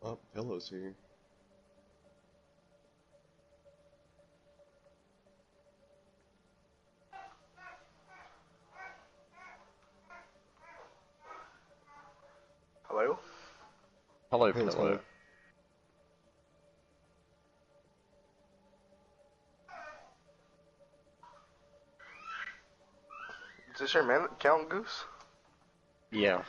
Oh, Pillow's here. Hello? Hello, Hey, what's going Pillow. on? Is this your man account, Goose? Yeah.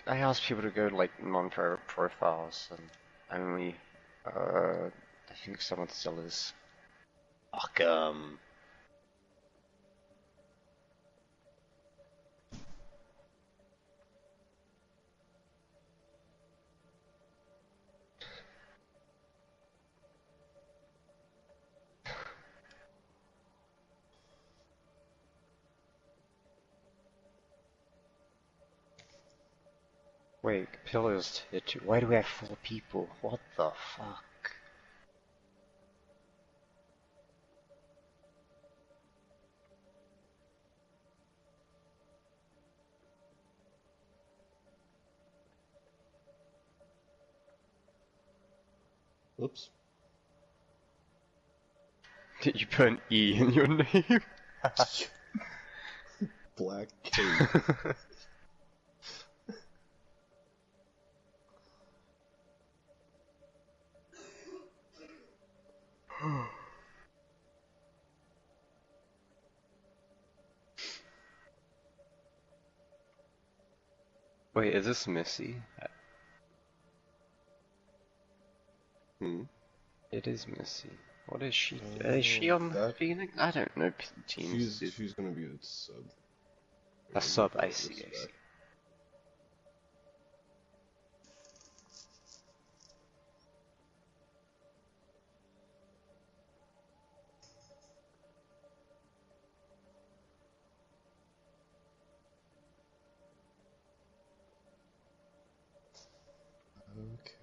I asked people to go like non-private profiles, and only, I think someone still is. Fuck, Wait, Pillow's here too. Why do we have 4 people? What the fuck? Oops. Did you put an E in your name? Black Cape. Wait, is this Missy? Hmm. It is Missy. What is she? Is she on that- Phoenix? I don't know teams. She's gonna be a sub. A sub, I see, I see. Okay.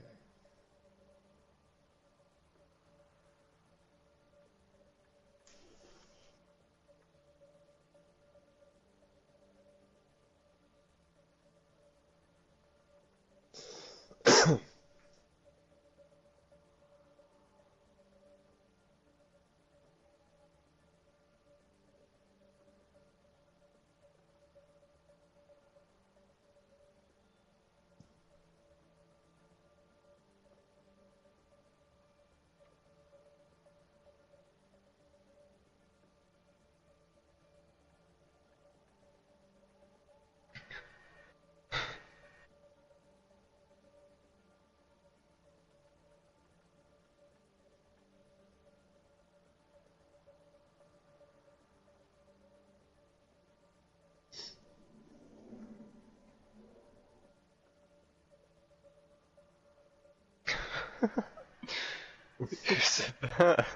Who said that?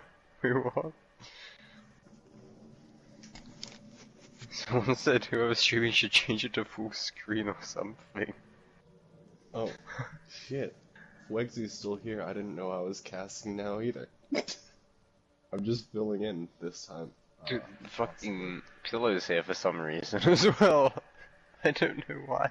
Wait, what? Someone said whoever's streaming should change it to full screen or something. Oh, shit. Wegsy's still here. I didn't know I was casting now either. I'm just filling in this time. Dude, fucking Pillow's here for some reason as well. I don't know why.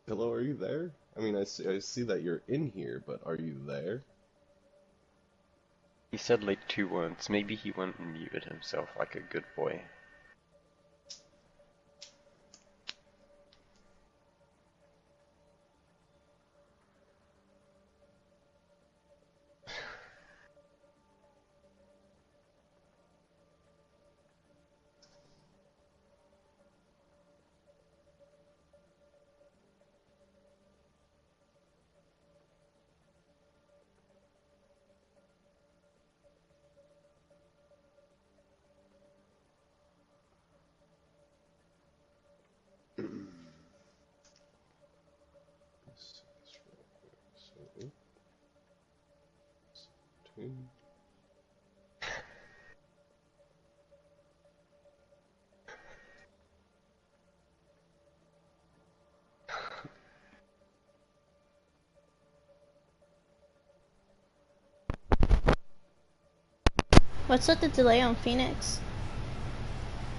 Pillow, are you there? I mean, I see that you're in here, but are you there? He said like 2 words. Maybe he went and muted himself like a good boy. What's with the delay on Phoenix?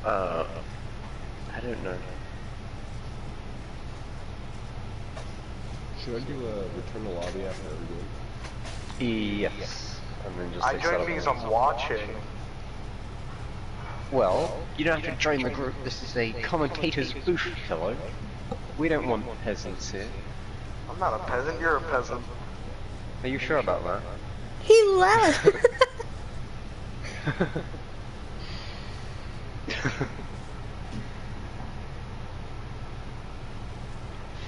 I don't know. Should I do a return to lobby after every game? Yes. And then just I like, joined because I'm watching. Well, you don't have to join the group. This is a commentator's booth, hello. We don't want peasants here. I'm not a peasant, you're a peasant. Are you sure about that? He left!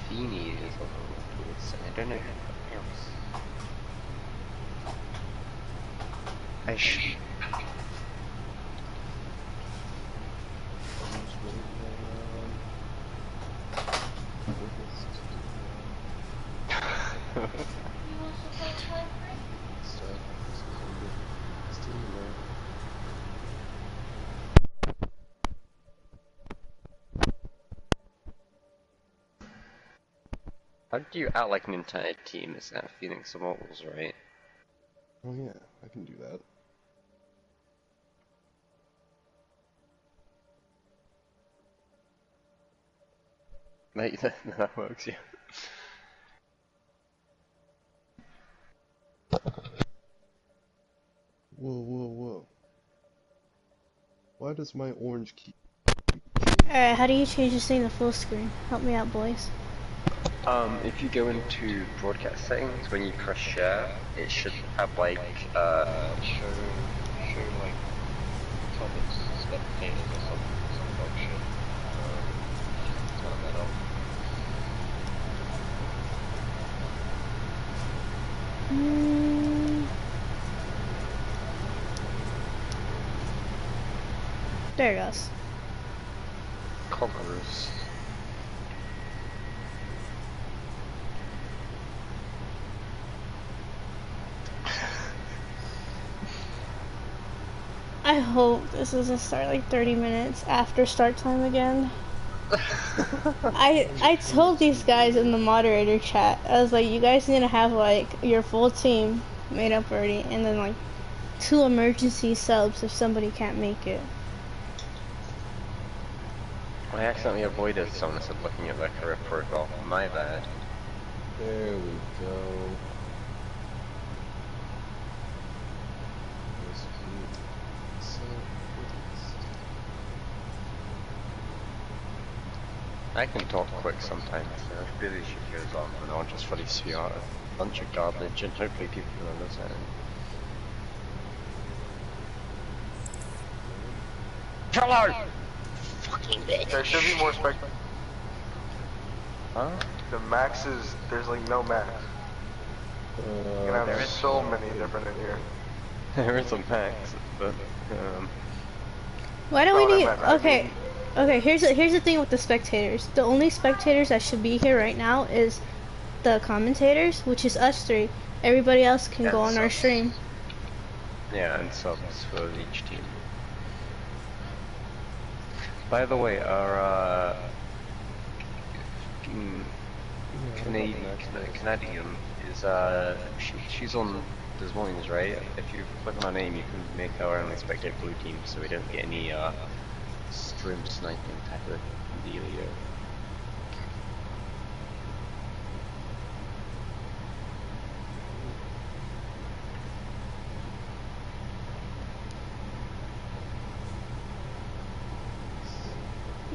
Feeny is on the list. I don't know who else. I should. How do you out like an entire team? Is that Phoenix Immortals, right? Oh yeah, I can do that. Mate, that works, yeah. Whoa, whoa, whoa. Why does my orange key... Alright, how do you change this thing to full screen? Help me out, boys. If you go into broadcast settings, when you press share, it should have like, show like topics, spectators or some dog shit. Turn that off. There it goes. Conquerors. I hope this doesn't start like 30 minutes after start time again. I told these guys in the moderator chat, I was like, you guys need to have like your full team made up already, and then like 2 emergency subs if somebody can't make it. I accidentally avoided someone instead of looking at their career profile. My bad. There we go. I can talk quick sometimes, so if busy shit goes on, and I'll just fully spew out a bunch of garbage, and hopefully people can understand. Hello! Fucking bitch! There should be more spec. Huh? The max is, there's like no max. You can have so many different in here. There is a max, but, Why do we need... I Okay, mean- okay, here's the thing with the spectators. The only spectators that should be here right now is the commentators, which is us 3. Everybody else can And go on our subs. stream. yeah, and subs for each team. By the way, our, Canadian is, she's on Des Moines, right? If you click on her name, you can make our own spectator blue team, so we don't get any, stream sniping type of dealio.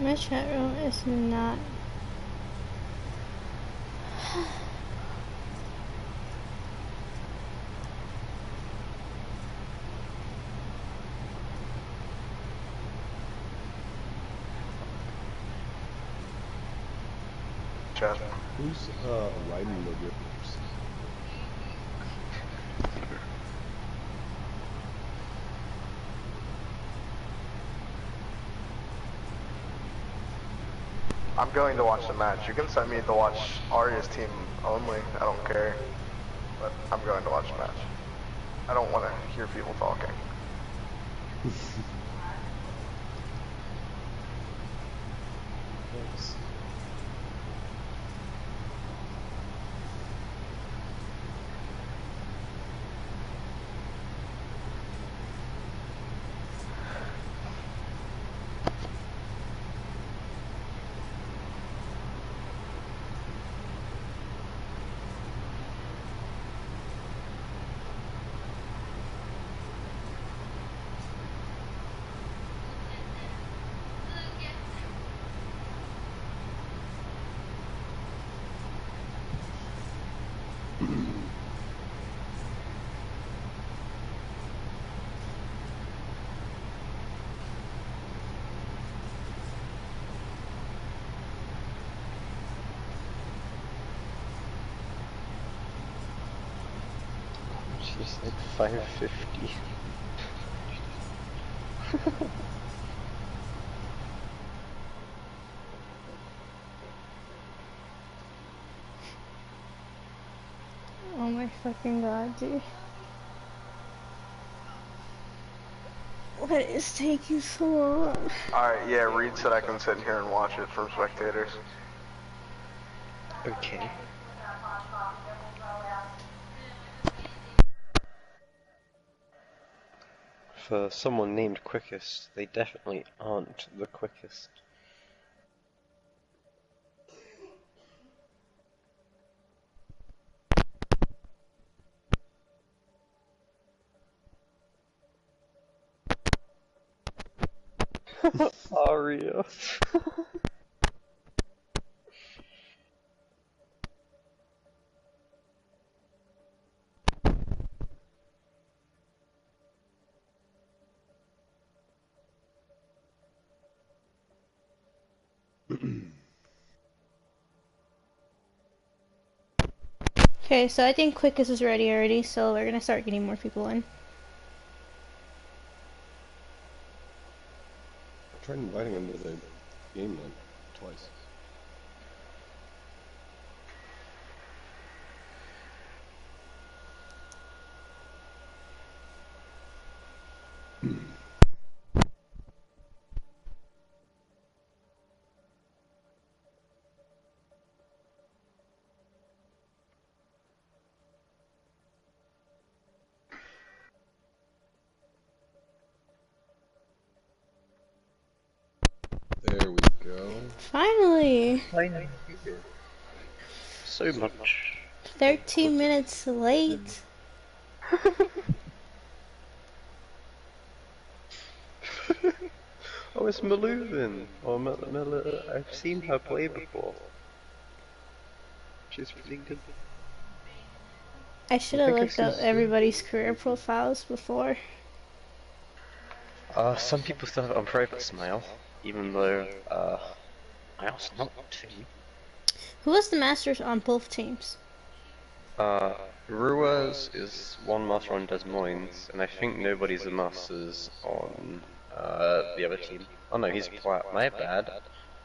My chat room is not... Chat. Who's riding the rippers? I'm going to watch the match. You can send me to watch Arya's team only. I don't care. But I'm going to watch the match. I don't want to hear people talking. Thanks. She's like 550. Oh my fucking god, dude. What is taking so long? Alright, yeah, Reed said I can sit here and watch it from spectators. Okay. For someone named Quickest, they definitely aren't the quickest. Aria. Okay, so I think Quickest is ready already, so we're gonna start getting more people in. I tried inviting him to the game like twice. There we go. Finally! So much. 13 minutes late. Oh, it's Maluvin. Or I've seen her play before. She's pretty good. I should I have think I've looked seen up everybody's career profiles before. some people still have it on private smile, even though, I also not too. Who was the masters on both teams? Ruas is one master on Des Moines, and I think nobody's a masters on, the other team. Oh no, he's plat. My bad.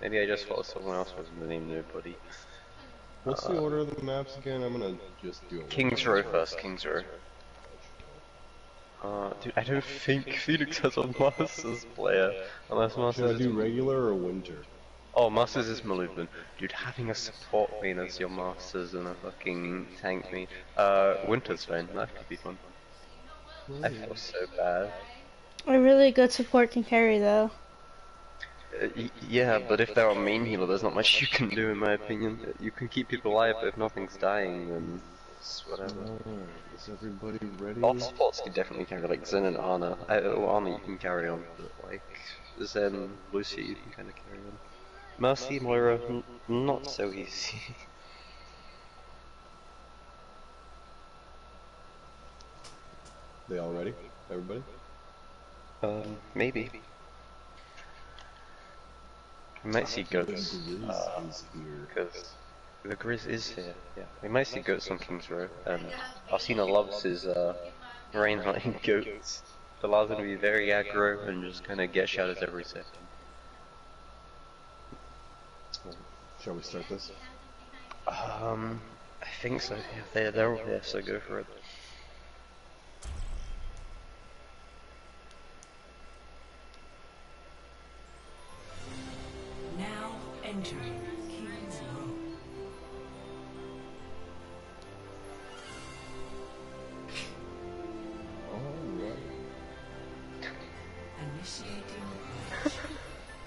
Maybe I just thought someone else was the name nobody. What's the order of the maps again? I'm gonna just do it. King's Row first, King's Row. Dude, I don't think Phoenix has a Masters player, unless Masters Should I do regular or winter? Oh, Masters is Maluvin. Dude, having a support main as your Masters and a fucking tank main. Winter's fine, that could be fun. I feel so bad. A really good support can carry though. Yeah, but if they're a main healer, there's not much you can do in my opinion. You can keep people alive, but if nothing's dying, then it's whatever. Is everybody ready? All supports can definitely carry, like Zen and Ana. Ana you can carry on, but like Zen, Lucy you can kind of carry on. Mercy, Moira, not so easy. They all ready? Everybody? Maybe. We might see goats. Because the Grizz is here. Yeah, we might see goats on King's Row, and Arsena loves his Reinhardt goats. It allows him to be very aggro and just kind of get shadows every second. Shall we start this? I think so. Yeah, they're all here, so go for it.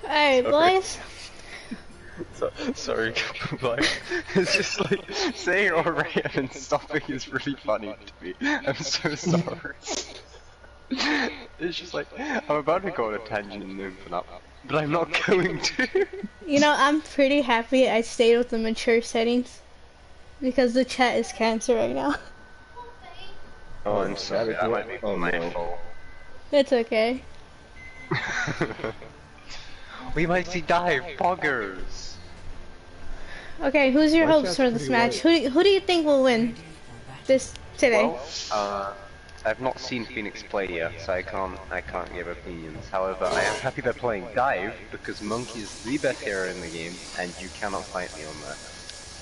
Alright, boys. Sorry, like, it's just like saying alright and then stopping is really funny to me. I'm so sorry. It's just like, I'm about to go on a tangent and open up, but I'm not going to. You know, I'm pretty happy I stayed with the mature settings because the chat is cancer right now. Oh, I'm sorry, that might be my fault. It's okay. We might see dive poggers. Okay, who's your hopes for this match? Who do you think will win this today? Well, I've not seen Phoenix play yet, so I can't give opinions. However, I am happy they're playing dive because Monkey is the best hero in the game, and you cannot fight me on that.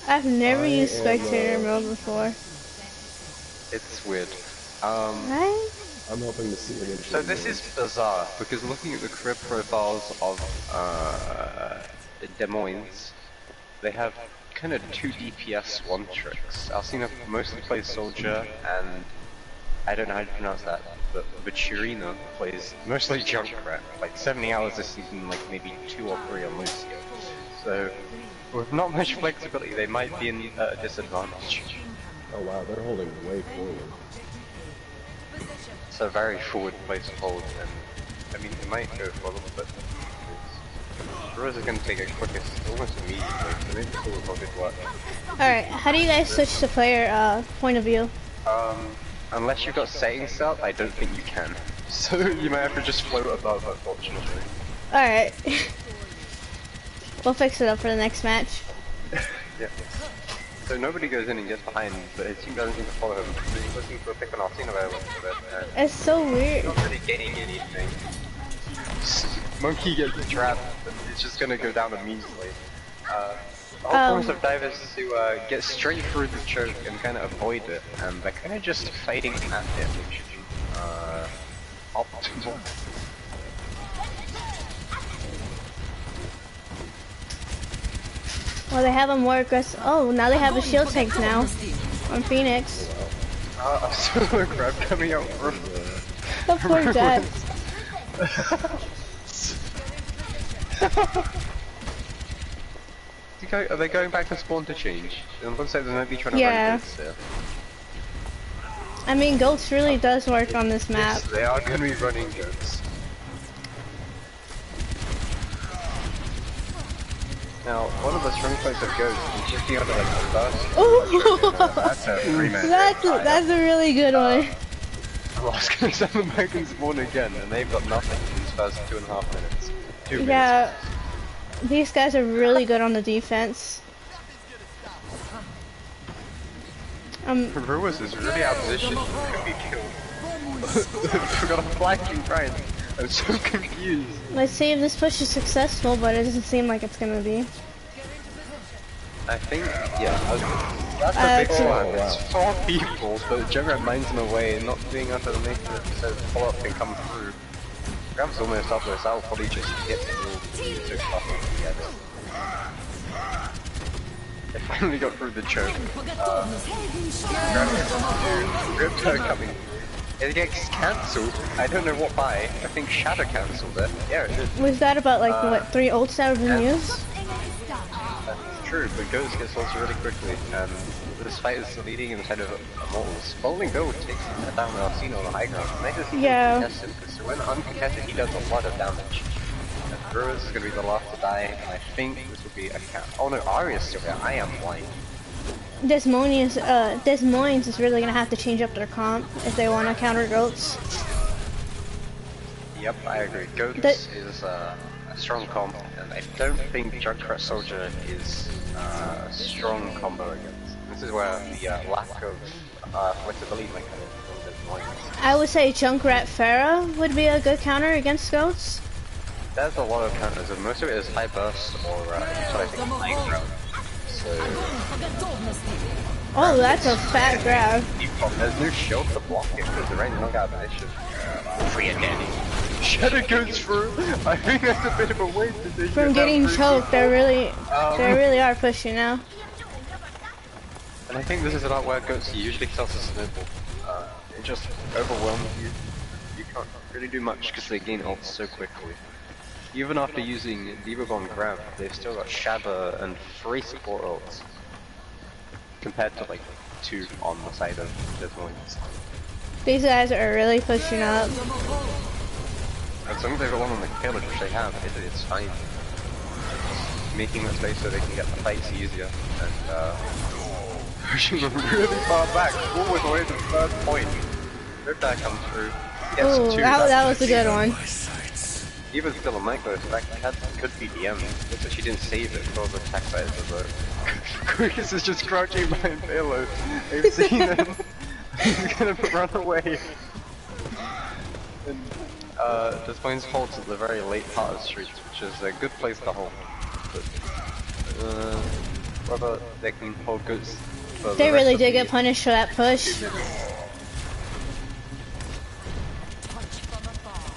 I've never used spectator mode before. It's weird. Right? I'm hoping to see it. So this is bizarre because looking at the career profiles of Moines, they have kind of 2 DPS one tricks. Alcina mostly plays soldier, and I don't know how to pronounce that, but Vachirina plays mostly Junkrat, like 70 hours this season, like maybe 2 or 3 on Lucio. So with not much flexibility, they might be in a disadvantage. Oh wow, they're holding way forward. It's a very forward place to hold, and I mean, it might go for a little bit. Rose is going to take it quickest, almost immediately, so maybe still will good work. Alright, how do you guys switch to player point of view? Unless you've got settings set up, I don't think you can. So you might have to just float above, unfortunately. Alright. We'll fix it up for the next match. Yeah. So nobody goes in and gets behind, but his team doesn't seem to follow him. So he's looking for a pick on Alcina by a little bit. It's so weird. Not really getting anything. Monkey gets trapped, but it's just gonna go down immediately. The whole point of dive is to get straight through the choke and kind of avoid it, and they're kind of just fighting at it, which is optimal. Well, they have a more aggressive. Oh, now they have a shield tank now on Phoenix. I saw the grab coming out from The poor guy. Are they going back to spawn to change? It looks like they might be trying to run goats there. I mean, goats really does work on this map. Yes, they are going to be running goats. Now, one of the strong points of goats is just being able to like burst. That's a 3-minute. That's a really good one. I was going to summon back and spawn again, and they've got nothing in these first 2.5 minutes. 2 minutes. Yeah, these guys are really good on the defense. Ruiz is really out of position. Could be killed. Forgot a flashing Brian. I'm so confused. Let's see if this push is successful, but it doesn't seem like it's gonna be. I think, yeah, that's a big one. It's 4 people, but Juggernaut minds them away and not being able to make it so the follow-up can come through. Grab's almost up with I'll probably just hit the wall to together. They finally got through the choke. Ripto coming. It gets cancelled. I don't know what by. I think Shadow cancelled it. Yeah, it did. Was that about like what 3 ults that have been used? That's true, but Ghost gets ults really quickly, and this fight is leading inside of Immortals. Following Go takes down Alcina on the high ground. Nice to see him contested, because when uncontested he does a lot of damage. And Brewers is going to be the last to die, and I think this will be a count. Oh no, Arya's still there. I am blind. Des Moines is really gonna have to change up their comp if they want to counter goats. Yep, I agree. Goats is a strong comp, and I don't think Junkrat Soldier is a strong combo against. This is where the lack of flexibility might come in from Des Moines. I would say Junkrat Pharah would be a good counter against goats. There's a lot of counters, and most of it is high burst or what I think high ground. So, oh, that's a fat grab. There's no shield to block it because the range not got position. Free again. Shadow goes through. I think that's a bit of a waste. From getting choked, they really are pushing now. And I think this is about where Goats usually starts to snowball. It just overwhelms you. You can't really do much because they gain ults so quickly. Even after using Diabolus grab, they've still got Shadow and 3 support ults. Compared to like 2 on the side of the Moines. These guys are really pushing up. As long as they've got one on the killer, which they have, it's fine. Making the space so they can get the fights easier, and pushing them really far back, always away to the third point. If that comes through, Ooh, that was a good one. Even still a micro, so that could be DM. Looks like she didn't save it for the attack by it, but Chris is just crouching behind payload. They've seen him. He's gonna run away. And this point holds at the very late part of the streets, which is a good place to hold. But, whether they can hold goods. They really did get punished for that push.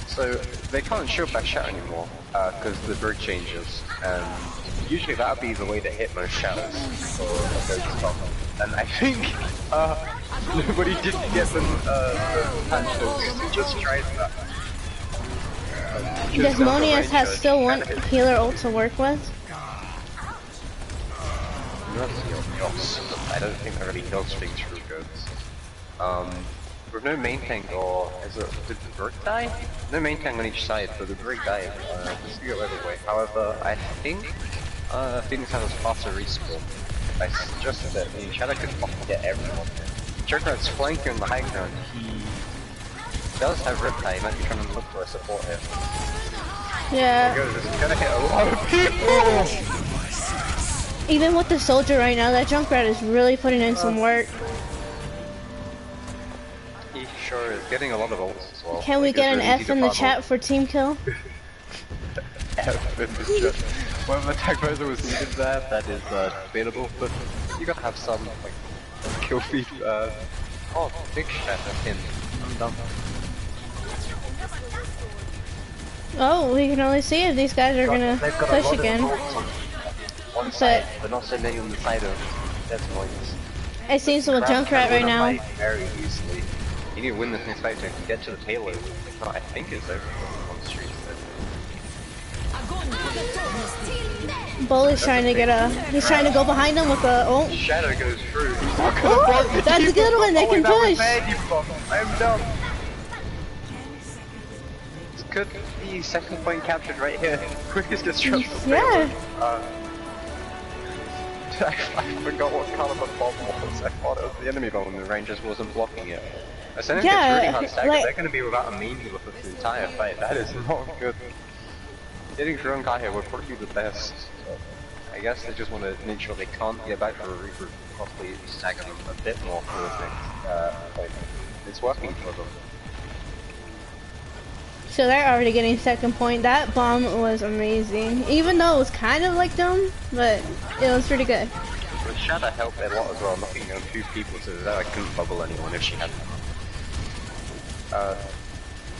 So they can't shoot back shot anymore because the brig changes, and usually that would be the way to hit most shadows. And I think nobody did get them patched, so just tried that. Does Moines has still one healer ult to work with? I don't think they're really heal streaks through goods. With no main tank, or did the brig die? No main tank on each side, but the brig died. Just to go the other way. However, I think Phoenix has a faster respawn. I suggested that the Shadow could fucking get everyone. Junkrat's flanking on the high ground. He does have Riptide, he might be trying to look for a support hit. Yeah. He's gonna hit a lot of people! Even with the soldier right now, that Junkrat is really putting in some work. He sure is getting a lot of ults as well. Can we get an F in the chat for team kill? F in the chat. Whatever attack visor was needed there, that is debatable, but you gotta have some, like, kill feed, oh, big shot of him. I'm done. Oh, we can only see if these guys are gonna push again. One side, but not so many on the side of Death Moines. It seems with Junkrat right now. Very easily. You need to win this next fight to get to the payload. If not, I think it's over on the streets. Bully's trying to get he's trying to go behind him with a ult. Shadow goes through. He's not gonna block the That's a good one, they can push. I am done. This could be second point captured right here. Quickest gets trapped. Yeah. I forgot what kind of a bomb was. I thought it was the enemy bomb and the Rangers wasn't blocking it. I think it's really hard to stagger. like, They're going to be without a main healer for the entire fight. That is not good. Getting through on guy here would probably be the best. But I guess they just want to make sure they can't get back for a regroup and possibly stagger them a bit more for this next fight. It's working for them. So they're already getting second point. That bomb was amazing. Even though it was kind of like dumb, but it was pretty good. But Shadow helped a lot as well, knocking down 2 people so that I couldn't bubble anyone if she had them.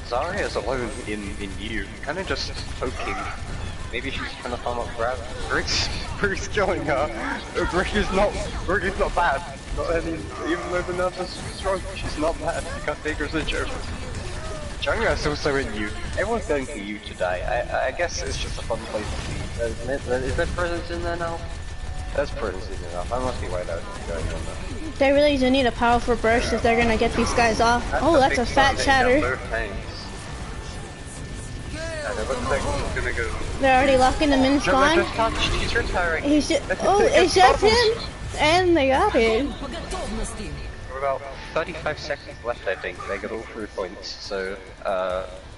Zarya's alone in you, kind of just poking. Maybe she's trying to farm up grab. Brig's killing her. Brig is not bad. Not any, even though the nerf is strong, she's not bad. You can't take her as a joke. Jungrat's also in you. Everyone's going for you to die. I guess it's just a fun place to be. Is there presence in there now? There's presence in there now. I must be white out going on there. They really do need a powerful burst if they're gonna get these guys off. Oh, that's a fat shatter. They're already locking them in spawn. He's retiring. He's just, oh, it's just him! And they got it. For about 35 seconds left, I think. They got all 3 points, so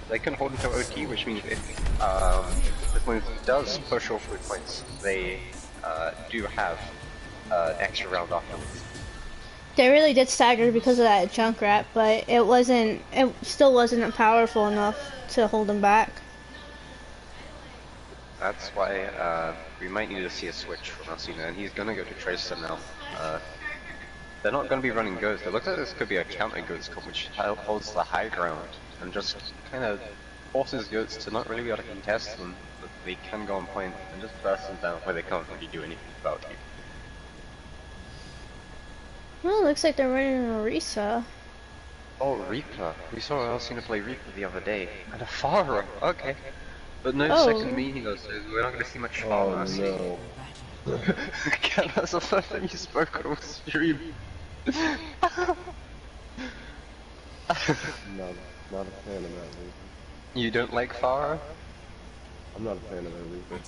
they can hold until OT, which means if this one does push all 3 points, they do have an extra round afterwards. They really did stagger because of that Junkrat, but it still wasn't powerful enough to hold them back. That's why we might need to see a switch from Asuna, and he's gonna go to Tracer now. They're not gonna be running Ghost. It looks like this could be a counter Ghost comp which holds the high ground and just kind of forces goats to not really be able to contest them, but they can go on point and just burst them down where they can't really do anything about you. Well, looks like they're running a Orisa. Oh, Reaper. We saw Alcina play Reaper the other day. And a Farah. Okay. But no second meaning though, so we're not going to see much Farah. Oh no. God, that's the first time you spoke on stream. Not a fan of that Reaper. You don't like Farah? I'm not a fan of that Reaper.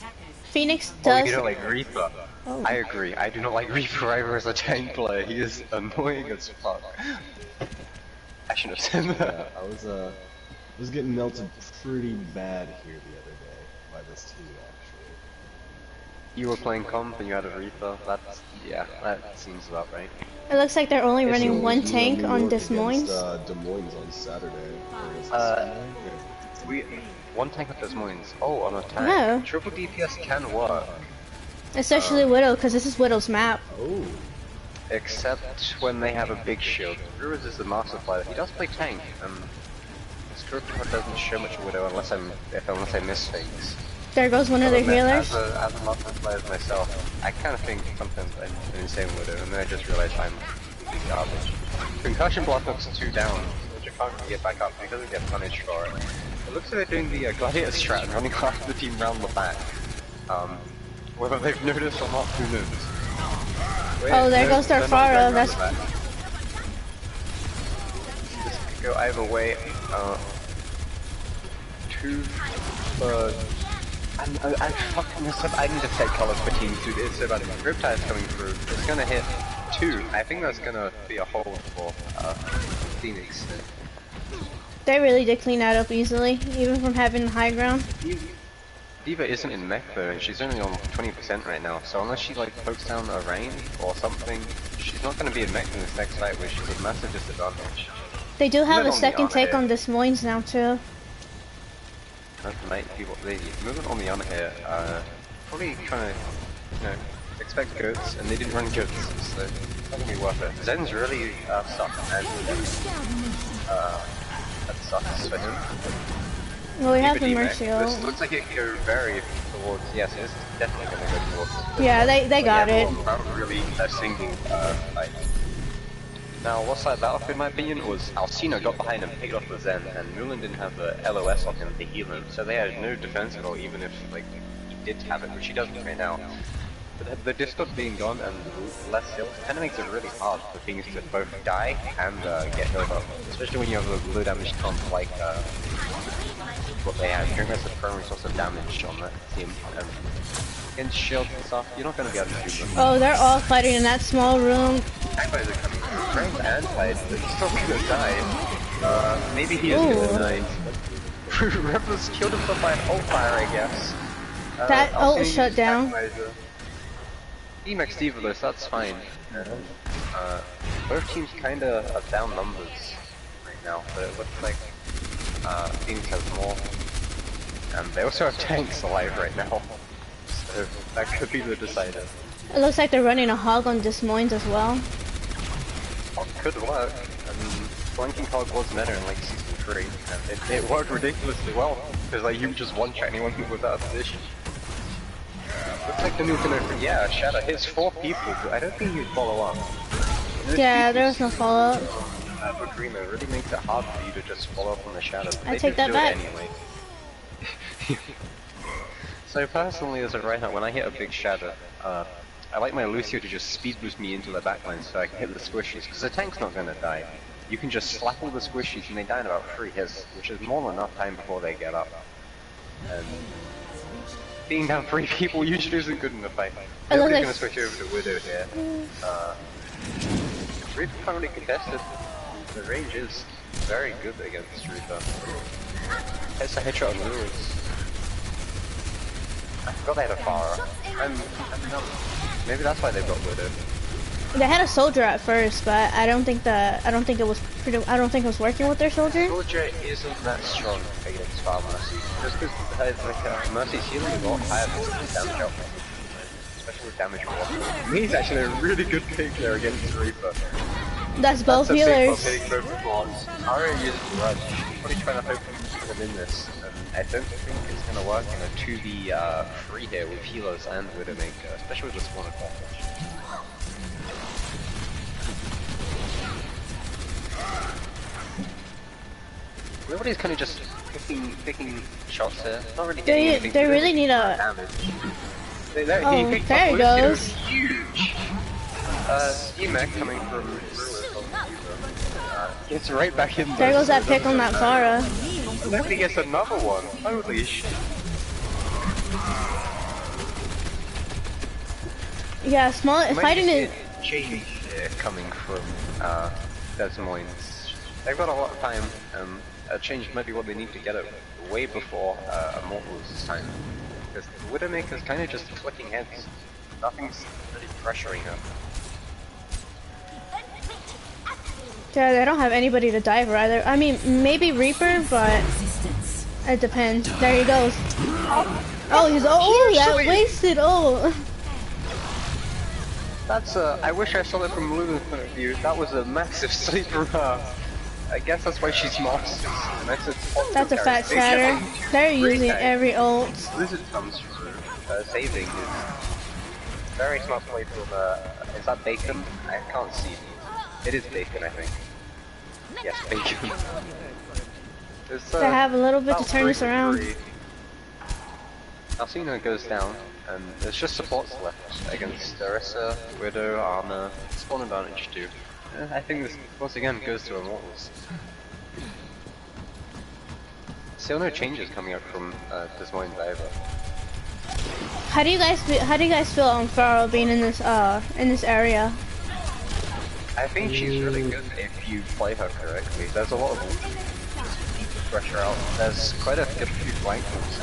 Phoenix Oh, does. you don't like Reaper? Oh. I agree. I do not like Reaper either as a tank player. He is annoying as fuck. I shouldn't have said that. Yeah, I was getting melted pretty bad here the other day by this team actually. You were playing comp and you had a Reaper. That's that seems about right. It looks like they're only running So, one New tank York on against, Des Moines. Des Moines on Saturday. Or is it Sunday? One tank with Des Moines. Oh, on a tank. Oh. Triple DPS can work. Especially Widow, because this is Widow's map. Oh. Except when they have a big shield. Ruiz is the master player. He does play tank. His character doesn't show much Widow unless I miss things. There goes one of their healers. As a master player myself, I kind of think sometimes I'm insane Widow, and then I just realize I'm completely garbage. Concussion block looks 2 down, which I can't really get back up because I get punished for it. It looks like they're doing the gladiator strat and running after the team round the back. Whether they've noticed or not, who knows? Wait, Oh, there no, goes their they're not going Farah. round That's the back. This could go either way. I fucking messed up. I need to take color fatigue through this so bad. Riptide's coming through. It's gonna hit 2. I think that's gonna be a hold for Phoenix. they really did clean that up easily, even from having high ground. Diva isn't in mech though, and she's only on 20% right now, so unless she like pokes down a range or something, she's not going to be in mech in this next fight, which is a massive disadvantage. They do have Movement a on the second take Ana on Des Moines now too. That's night people. The movement on the Ana here, probably trying to, expect goats, and they didn't run goats, so it's not going to be worth it. Zen's really sucked, and that sucks for him. Well, we have Diva the D-mech. Mercy This ult. looks like it could vary towards, yes, it's definitely going to go towards. Yeah, they got it. Not really a single fight. Now, what side that off in my opinion was Alcina got behind and picked off the Zen, and Mulan didn't have the LOS on him to heal him, so they had no defense at all, even if like he did have it, which he doesn't right now. But the Discord being gone and less health kind of makes it really hard for things to both die and get healed up, especially when you have a low damage comp like what they have. Drink has the primary source of damage on that team, and against shields and stuff, you're not going to be able to do them. Oh, they're all fighting in that small room. Actually, they're coming through strength and fight, but he's still going to die. Maybe he is going to die. Rebels killed himself by an ult fire, I guess. That ult shut down. Emax Diabolus, that's fine. Both teams kinda are down numbers right now, but it looks like Phoenix has more. And they also have tanks alive right now. So that could be the decider. It looks like they're running a hog on Des Moines as well. Hog could work. I mean, flanking hog was meta in like season 3, and it worked ridiculously well. Because like you just one-shot anyone without a position. Looks like the new gonna, yeah, Shadow hits 4 people, but I don't think he'd follow up. Yeah, there was no follow-up. But Grima really makes it hard for you to just follow up on the Shadow. I take that back. Anyway. So personally, as a right now, when I hit a big Shadow, I like my Lucio to just speed boost me into the backline so I can hit the squishies, because the tank's not gonna die. You can just slap all the squishies and they die in about 3 hits, which is more than enough time before they get up. And being down 3 people usually isn't good in a fight. Nobody's gonna switch over to Widow here. Reaper currently contested. The range is very good against Reaper. It's a headshot on Lewis. I forgot they had a Farah. Maybe that's why they got Widow. They had a soldier at first, but I don't think it was working with their soldier. Soldier isn't that strong against Far Mercy. Just because Mercy's healing is a lot higher than his damage output. Especially with damage war. He's actually a really good pick there against Reaper. That's both a big healers. hitting both claws. Aria uses Grudge. Probably trying to hope to put them in this. I don't think it's going to work in a 2v free here with healers and Widowmaker, especially with the spawn advantage. Everybody's kind of just picking shots here. Not really getting anything. They really need a damage. Oh, there he goes. Huge. Mech coming from gets right back in there. There goes that pick on that Pharah. Nobody gets another one. Holy shit. Yeah, small fighting it. Change coming from Moines. They've got a lot of time. A change might be what they need to get it way before Immortals this time. Because the Widowmaker's kind of just clicking heads. Nothing's really pressuring her. Yeah, they don't have anybody to dive either. I mean, maybe Reaper, but it depends. There he goes. Oh, he's that wasted. Oh. That's I wish I saw it from Luna's point of view. That was a massive sleeper. I guess that's why she's monsters. That's a fat shatter. They're using every ult. Blizzard comes through, saving his very smart play from, is that Bacon? I can't see. It is Bacon, I think. Yes, Bacon. They have a little bit to turn this around. Alcina goes down, and there's just supports left against Orisa, Widow, Armor, spawn advantage too. I think this once again goes to Immortals. Still no changes coming out from Des Moines either. How do you guys feel on Pharah being in this area? I think she's really good if you play her correctly. There's a lot of pressure out. There's quite a few flankers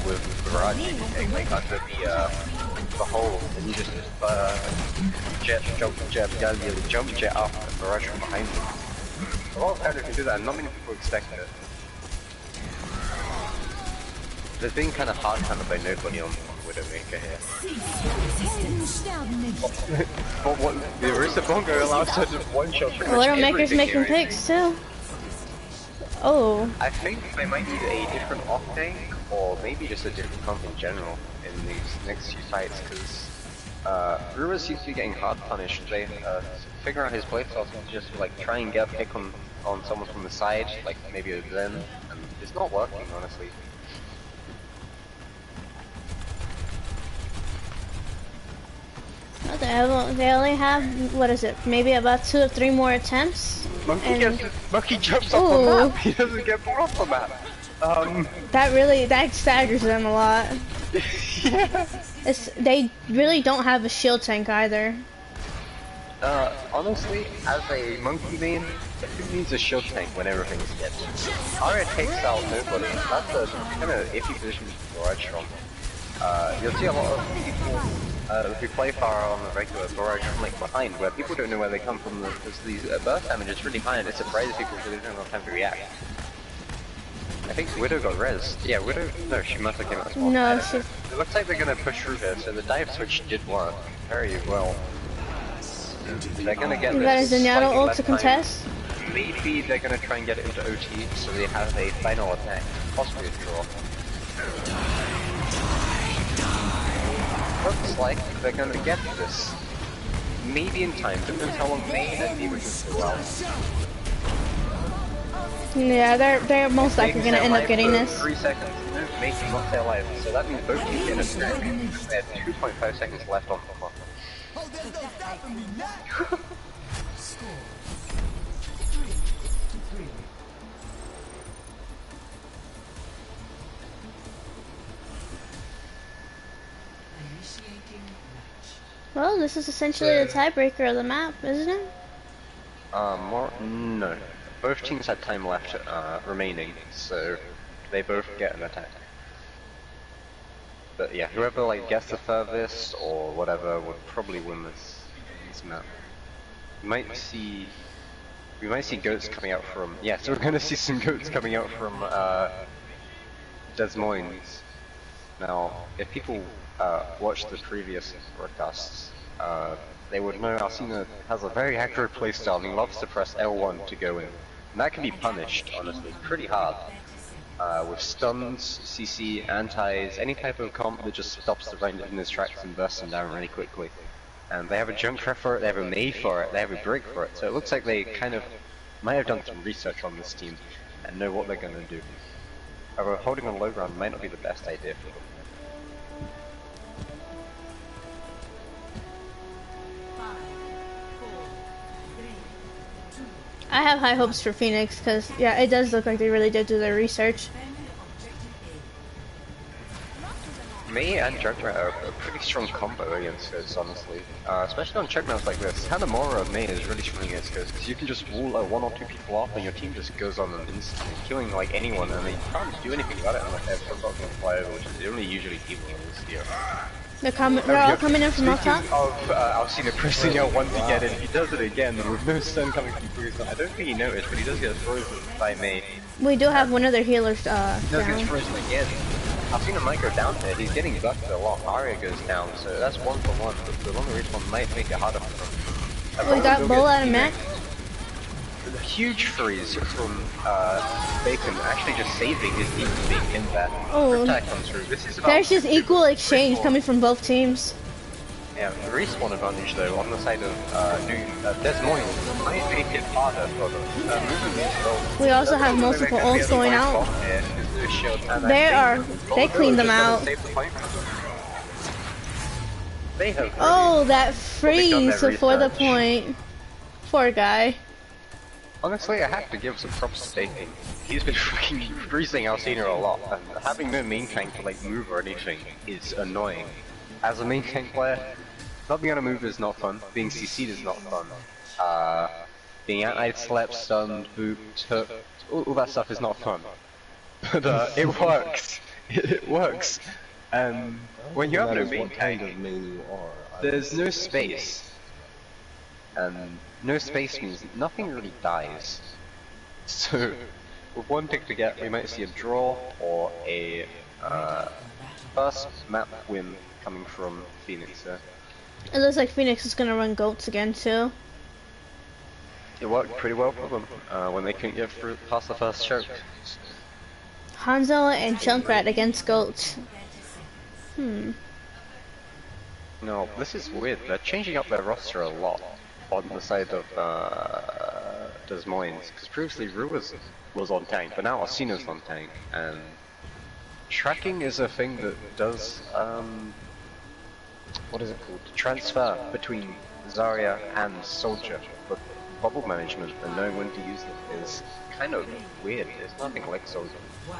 with Barrage you can take, like under the hole, and you just jump jet up and Barrage from behind you. A lot of players can do that, and not many people expect it. They're being kind of hard handled by nobody on Widowmaker here. But what the Orisa Bongo allows her to one-shot pretty much Widowmaker's making picks too. Oh. I think they might need a different Octane, or maybe just a different comp in general in these next few fights, because Ruler seems to be getting hard punished. They figure out his playstyle to just like try and get a pick on someone from the side, like maybe a Zen, and it's not working honestly. They only have, what is it, maybe about 2 or 3 more attempts? Monkey jumps off the map, he doesn't get more off the map. That staggers them a lot. Yeah. They really don't have a shield tank either. Honestly, as a monkey main, who needs a shield tank when everything's dead? Arya takes out nobody. That's a kind of iffy position to Barrage from. You'll see a lot of people who play Pharah on the regular Barrage from like behind, where people don't know where they come from. Because these burst damage is really high, and it surprises people because they don't have time to react. I think Widow got res. Yeah, Widow. No, she must have came out small. No, it looks like they're gonna push through here, so the dive switch did work very well. They're gonna get this. You got a Zenyatta ult to contest? Maybe they're gonna try and get it into OT, so they have a final attack, possibly a draw. Looks like they're gonna get this. Maybe in time, depends how long they and Beaver can go out. Yeah, they're most likely gonna end up getting this. 3 seconds, making not stay alive, so that means both teams get a snap. They have 2.5 seconds left on the clock. Oh, there's no stopping me now! Score 3-3. Initiating match. Well, this is essentially the tiebreaker of the map, isn't it? No. Both teams had time left remaining, so they both get an attack. But yeah, whoever like gets the furthest or whatever would probably win this map. We might see goats coming out from so we're gonna see some goats coming out from Des Moines. Now, if people watch the previous broadcasts, they would know Alcina has a very accurate playstyle and he loves to press L1 to go in. And that can be punished, honestly, pretty hard. With stuns, CC, antis, any type of comp that just stops the range in his tracks and bursts him down really quickly. And they have a Junkrat for it, they have a Mei for it, they have a Brick for it, so it looks like they kind of might have done some research on this team and know what they're going to do. However, holding on low ground might not be the best idea for them. I have high hopes for Phoenix because, yeah, it does look like they really did do their research. Mei and Junkrat are a pretty strong combo against Ghosts, honestly. Especially on choke maps like this. Hanamura of Mei is really strong against Ghosts because you can just wall one or two people off and your team just goes on them instantly, killing like anyone, and they can't do anything about it unless they're forgotten to fly over, which is the only usually people in this here. They're all coming in from up top? Of Alcina pressing L1 to get in, he does it again with no stun coming from Bruce. I don't think he noticed, but he does get frozen by Mei. We do have one of their healers He does down. get frozen again. Alcina might go down there, he's getting bucked a lot, Arya goes down, so that's 1 for 1, but the longer respawn might make it harder for him. We got Bull out of mech. The huge freeze from Bacon actually just saving his team from being in that. Oh, Attack comes through. This is about there's just equal exchange coming from both teams. yeah, the respawn advantage though on the side of Des Moines might make it harder for them. Moving these ults. We also have multiple ults going out. They cleaned them out. They have Oh, that Well, they done freeze their before the research. point. Poor guy. Honestly, I have to give some props to Bacon. He's been freaking freezing Alcina a lot, and having no main tank to like move or anything is annoying. As a main tank player, not being able to move is not fun. Being CC'd is not fun. Being anti-slept, stunned, booped, hooked, all that stuff is not fun. But it works. It works. When you have no main tank, there's no space. And no space means nothing really dies. So, with one pick to get, we might see a draw or a first map win coming from Phoenix there. It looks like Phoenix is gonna run goats again too. It worked pretty well for them when they couldn't get through past the first choke. Hanzo and Junkrat against goats. No, this is weird. They're changing up their roster a lot on the side of Des Moines, because previously Rue was on tank, but now Alcina's on tank, and tracking is a thing that does what is it called? Transfer between Zarya and Soldier, but bubble management and knowing when to use them is kind of weird. It's nothing like Soldier.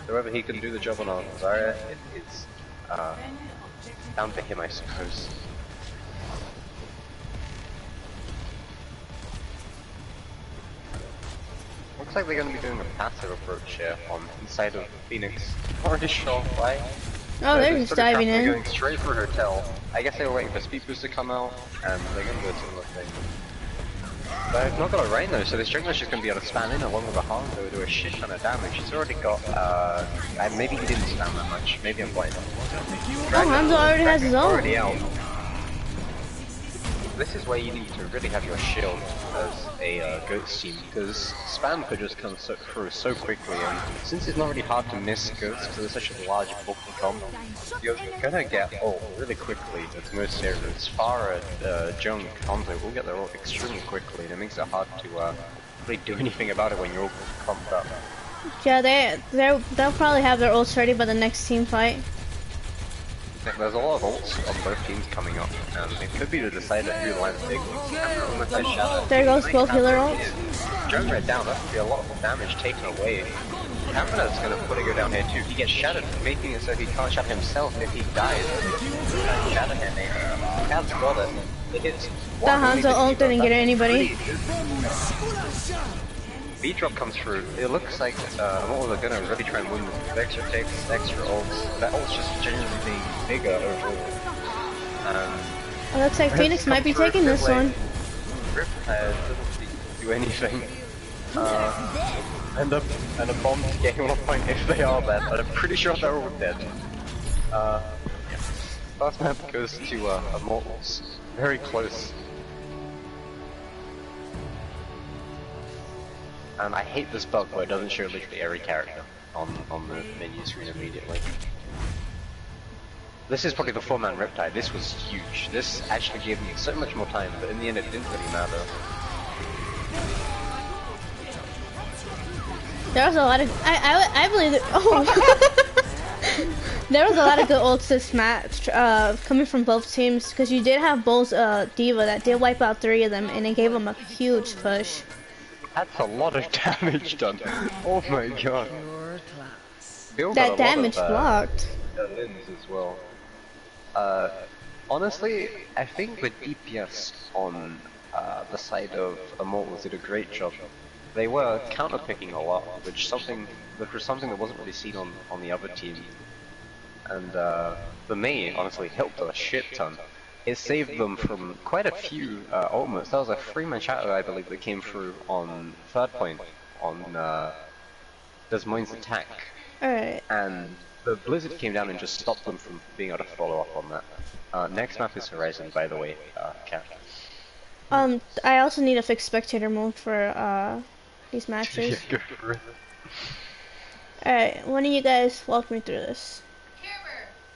However, he can do the job on our Zarya. It is down to him, I suppose. Looks like they're going to be doing a passive approach here on the side of Phoenix. Not really sure why. Oh, they're just diving in. Going straight for Hotel. I guess they were waiting for Speed Boost to come out, and they're going to do a similar thing. But I've not got a rain though, so this Jungler's just going to be able to spam in along with a Hanzo, do a shit ton of damage. He's already got, maybe he didn't spam that much, maybe I'm blind. Oh, Hanzo already has his own. Already out. This is where you need to really have your shield as a Ghost team, because spam could just come through so quickly, and since it's not really hard to miss Ghosts because it's such a large bulky comp, you're gonna get ult really quickly at most areas. Pharah, Junk, Hanzo will get their ult extremely quickly, and it makes it hard to really do anything about it when you're all comped up. Yeah, they'll probably have their ults ready by the next team fight. There's a lot of ults on both teams coming up, and it could be to decide who lands big ones. There goes both healer ults. Junkrat down, that would be a lot of damage taken away. Cameron's gonna put it go down here too. He gets shattered, making it so he can't shatter himself if he dies. Shatter him, Cav's got it. It hits That Hanzo ult didn't get anybody. V-drop comes through. It looks like Immortals are gonna really try and win with extra takes, extra ults. That ult's just generally being bigger overall. It looks like Phoenix might be taking this one. Rip doesn't do anything. And a bomb to gain 1 point if they are dead, but I'm pretty sure they're all dead. Yeah. Last map goes to Immortals. Very close. And I hate this bug where it doesn't show literally every character on the menu screen immediately. This is probably the 4-man Riptide. This was huge. This actually gave me so much more time, but in the end it didn't really matter. There was a lot of I believe that. Oh, there was a lot of good ults this match coming from both teams because you did have both Diva that did wipe out 3 of them and it gave them a huge push. That's a lot of damage done. Oh my god. That damage blocked. Limbs as well. Honestly, I think the DPS on the side of Immortals did a great job. They were counter-picking a lot, which was something that wasn't really seen on the other team. And for me, honestly, helped a shit ton. It saved them from quite a few ultimates. There was a 3-man shadow, I believe, that came through on 3rd point on Des Moines' attack. Alright. And the blizzard came down and just stopped them from being able to follow up on that. Next map is Horizon, by the way, Cat. I also need to fix spectator mode for these matches. Yeah, go for it. Alright, one of you guys walk me through this.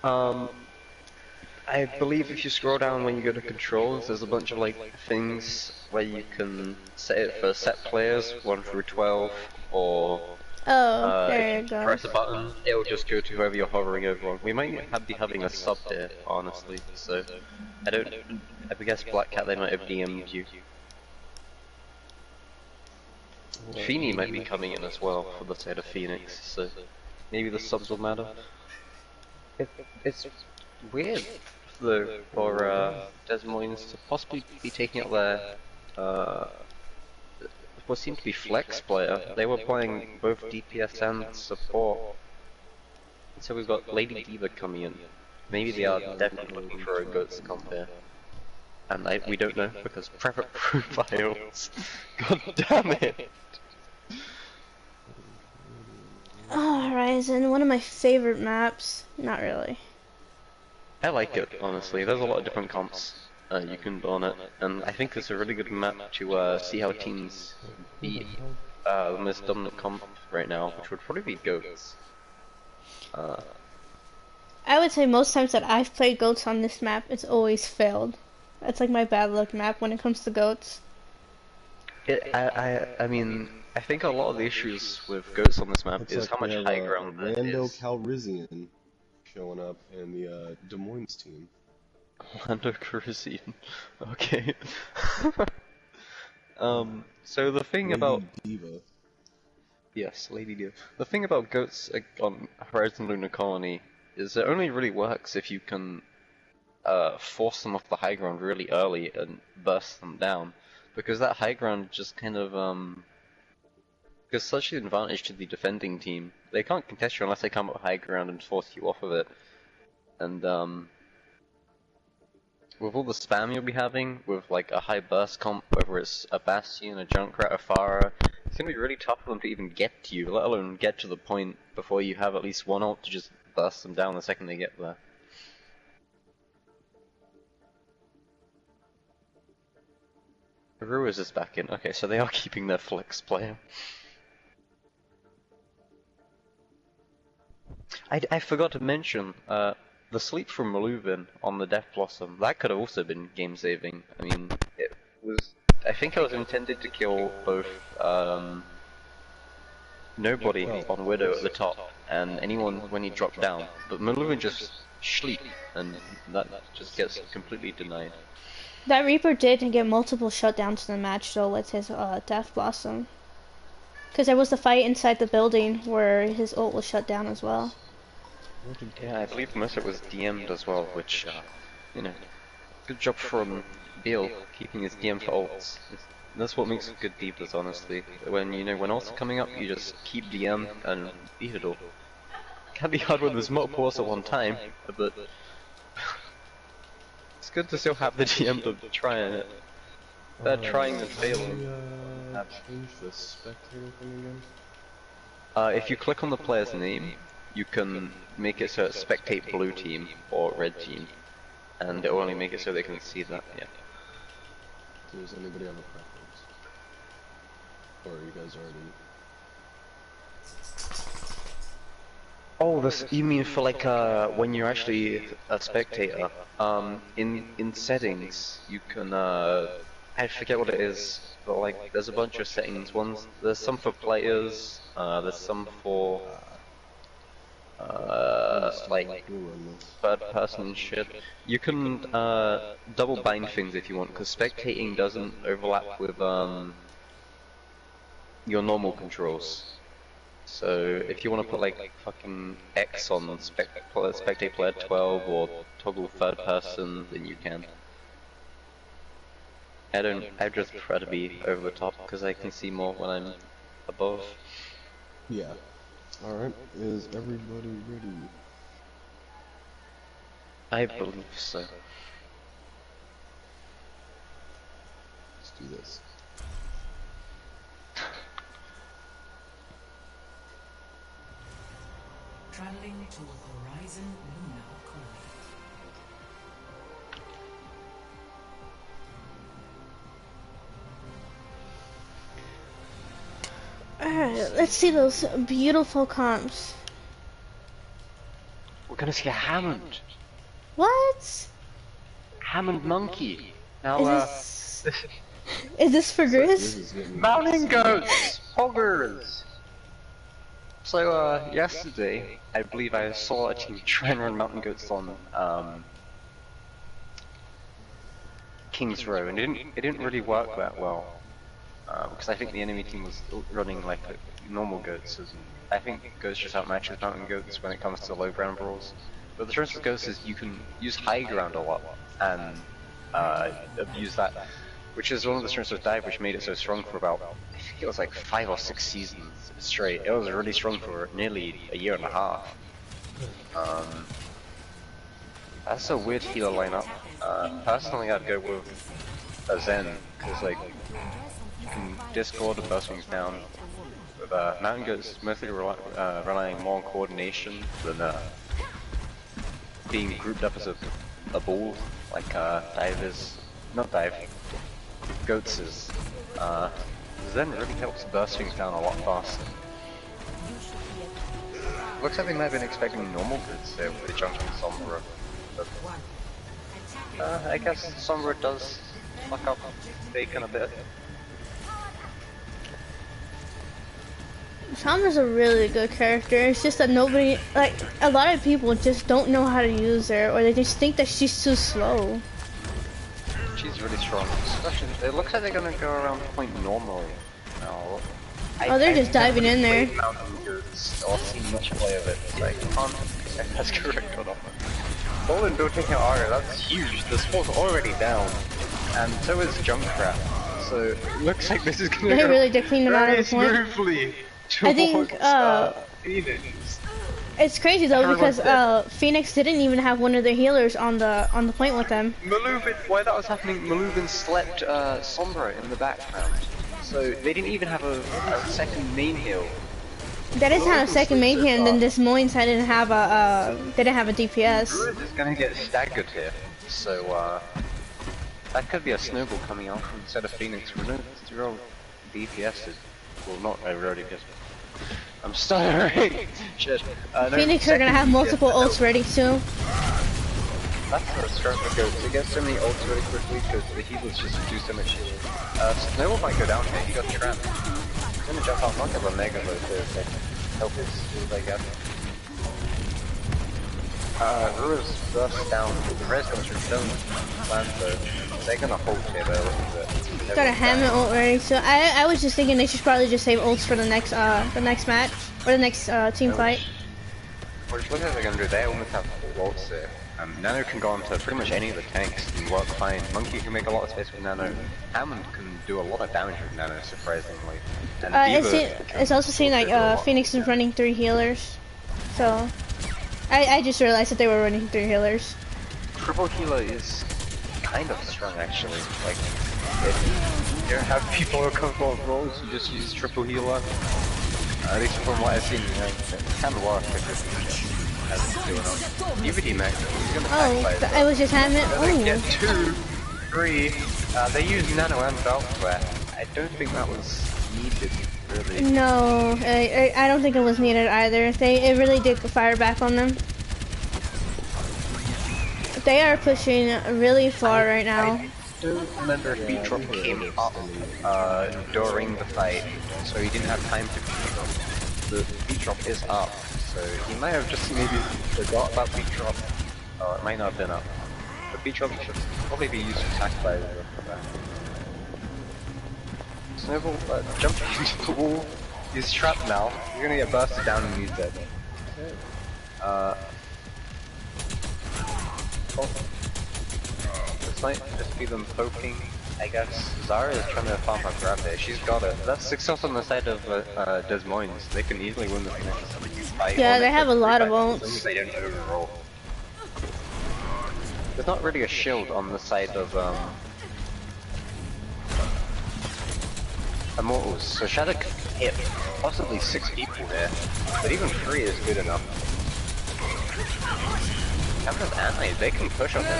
I believe if you scroll down when you go to controls, there's a bunch of like things where you can set it for set players, 1 through 12, or there you go. press a button, it'll just go to whoever you're hovering over on. We might be having a sub here, honestly, so I guess Black Cat, they might have DM'd you. Feeny might be coming in as well for the side of Phoenix, so maybe the subs will matter. It's weird for Des Moines to possibly be taking out their what seemed to be flex player. They were playing both DPS and support. So we've got Lady Diva coming in. Maybe they are definitely looking for a Goats comp here. And we don't know because private profiles. God damn it! Oh, Horizon, one of my favorite maps. Not really. I like it, honestly. There's a lot of different comps you can do on it, and I think it's a really good map to see how teams beat the most dominant comp right now, which would probably be Goats. I would say most times that I've played Goats on this map, it's always failed. That's like my bad luck map when it comes to Goats. I mean, I think a lot of the issues with Goats on this map is how much high ground there Lando is. Calrissian showing up in the Des Moines team. Lando Calrissian. Okay. So the thing about Diva. yes, Lady Diva. The thing about Goats on Horizon Lunar Colony is it only really works if you can force them off the high ground really early and burst them down, because that high ground just kind of gives such an advantage to the defending team. They can't contest you unless they come up high ground and force you off of it. And with all the spam you'll be having, with like a high burst comp, whether it's a Bastion, a Junkrat, a Pharah, it's gonna be really tough for them to even get to you, let alone get to the point before you have at least one ult to just burst them down the second they get there. Ruiz is back in. Okay, so they are keeping their flex player. I forgot to mention, the sleep from Maluvin on the Death Blossom, that could have also been game saving. I mean, I think it was intended to kill both, nobody on Widow at the top, and anyone when he dropped down, but Maluvin just sleep, and that just gets completely denied. That Reaper did get multiple shutdowns in the match though with his Death Blossom. Because there was the fight inside the building where his ult was shut down as well. Yeah, I believe most of it was DM'd as well, which, you know, good job from Beal keeping his DM for ults. That's what makes good divas, honestly. When, you know, when ults are coming up, you just keep DM and beat it all. Can be hard when there's multiple ults at one time, but it's good to still have the DM to try it. They're trying and failing. Change the spectator thing again? If you click on the player's name, you can make it so it's spectate blue team or red team, and it will only make it so they can see that, yeah. Does anybody have a preference? Or are you guys already... Oh, this, you mean for like when you're actually a spectator? In settings, you can I forget what it is, but like there's a bunch of settings. There's some for players, there's some for like third person and shit. You can double bind things if you want, because spectating doesn't overlap with your normal controls. So if you want to put like fucking X on spectate player 12 or toggle third person, then you can. I just prefer to be over the top because I can see more when I'm above. Yeah. Alright, is everybody ready? I believe so. Let's do this. Traveling to Horizon Luna Coordinate. Alright, let's see those beautiful comps. We're gonna see a Hammond! What? Hammond Monkey! Now, Is this for Grizz? Mountain Goats! Hoggers! So, yesterday, I believe I saw a team try and run Mountain Goats on, King's Row, and it didn't really work that well. Because I think the enemy team was running like normal goats, and I think goats just outmatches Mountain Goats when it comes to low ground brawls. But the difference with goats is you can use high ground a lot, and abuse that, which is one of the strengths of Dive, which made it so strong for about, I think it was like 5 or 6 seasons straight. It was really strong for nearly a year and a half. That's a weird healer lineup. Personally, I'd go with a Zen, because like, you can discord the burst wings down. With Mountain Goats mostly relying more on coordination than being grouped up as a ball, like Dive is. Not Dive. Goats is. Zen really helps burst things down a lot faster. Looks like they might have been expecting normal goods there with the junction Sombra. But, I guess Sombra does fuck up Bacon a bit. Sombra's a really good character. It's just that nobody, like, a lot of people just don't know how to use her, or they just think that she's too slow. She's really strong. Especially, it looks like they're gonna go around point normally. No. They're just diving in there. Mountain Goats, or seen much play of it, so I can't say that's correct or not. Bolin don't take out Aria, that's huge. The spaw's already down, and so is Junkrat. So it looks like this is gonna They go really did clean them out of the point. smoothly. I think Phoenix. it's crazy though because Phoenix didn't even have one of their healers on the point with them. Maluvin, while that was happening, Maluvin slept Sombra in the background. So they didn't even have a second main heal. They didn't have a second main heal, and then this Moines didn't have a DPS. Druid is gonna get staggered here, so that could be a snowball coming out instead of Phoenix. We're no zero DPS. Well, not zero DPS. I'm stuttering. Shit. No, Phoenix are gonna have multiple ults ready too. That's the strength of Goats. They get so many ults really quickly because the healers just do so much shit. Snowball might go down here. He got trapped. He's gonna jump out. Not gonna mega load there so help his heals, I guess. Rua's burst down. The rest comes from Stone Land, so they're gonna hold here though a little bit. Got a Hammond ult ready, so I was just thinking they should probably just save ults for the next match or the next team fight. Which looks like they're gonna do. They almost have full ults there. Nano can go onto pretty much any of the tanks and work fine. Monkey can make a lot of space with Nano. Hammond can do a lot of damage with Nano, surprisingly. And it's also seen like Phoenix is running 3 healers, so I just realized that they were running 3 healers. Triple healer is kind of strong actually. Like, if you don't have people who are comfortable with roles, you just use triple healer. At least from what I've seen, you know, it can work if you're DVD Max, he's gonna backfire. I was just Hammond. They get 2, 3. They use Nano and Valkyrie. I don't think that was needed, really. No, I don't think it was needed either. It really did fire back on them. They are pushing really far right now. I don't remember if beat drop came up during the fight, so he didn't have time to beat drop. The beat drop is up, so he might have just maybe forgot about beat drop, or it might not have been up. But beat drop should probably be used to attack by the back. Snowball jumping into the wall. He's trapped now. You're gonna get bursted down and he's dead. This might just be them poking, I guess. Zara is trying to farm her grab there. She's got it. That's 6 health on the side of Des Moines. They can easily win this next fight. Yeah, they have a lot of As long as ults. they don't overroll. There's not really a shield on the side of Immortals, so Shadow could hit possibly 6 people there, but even 3 is good enough. Cameron's anti, they can push on him.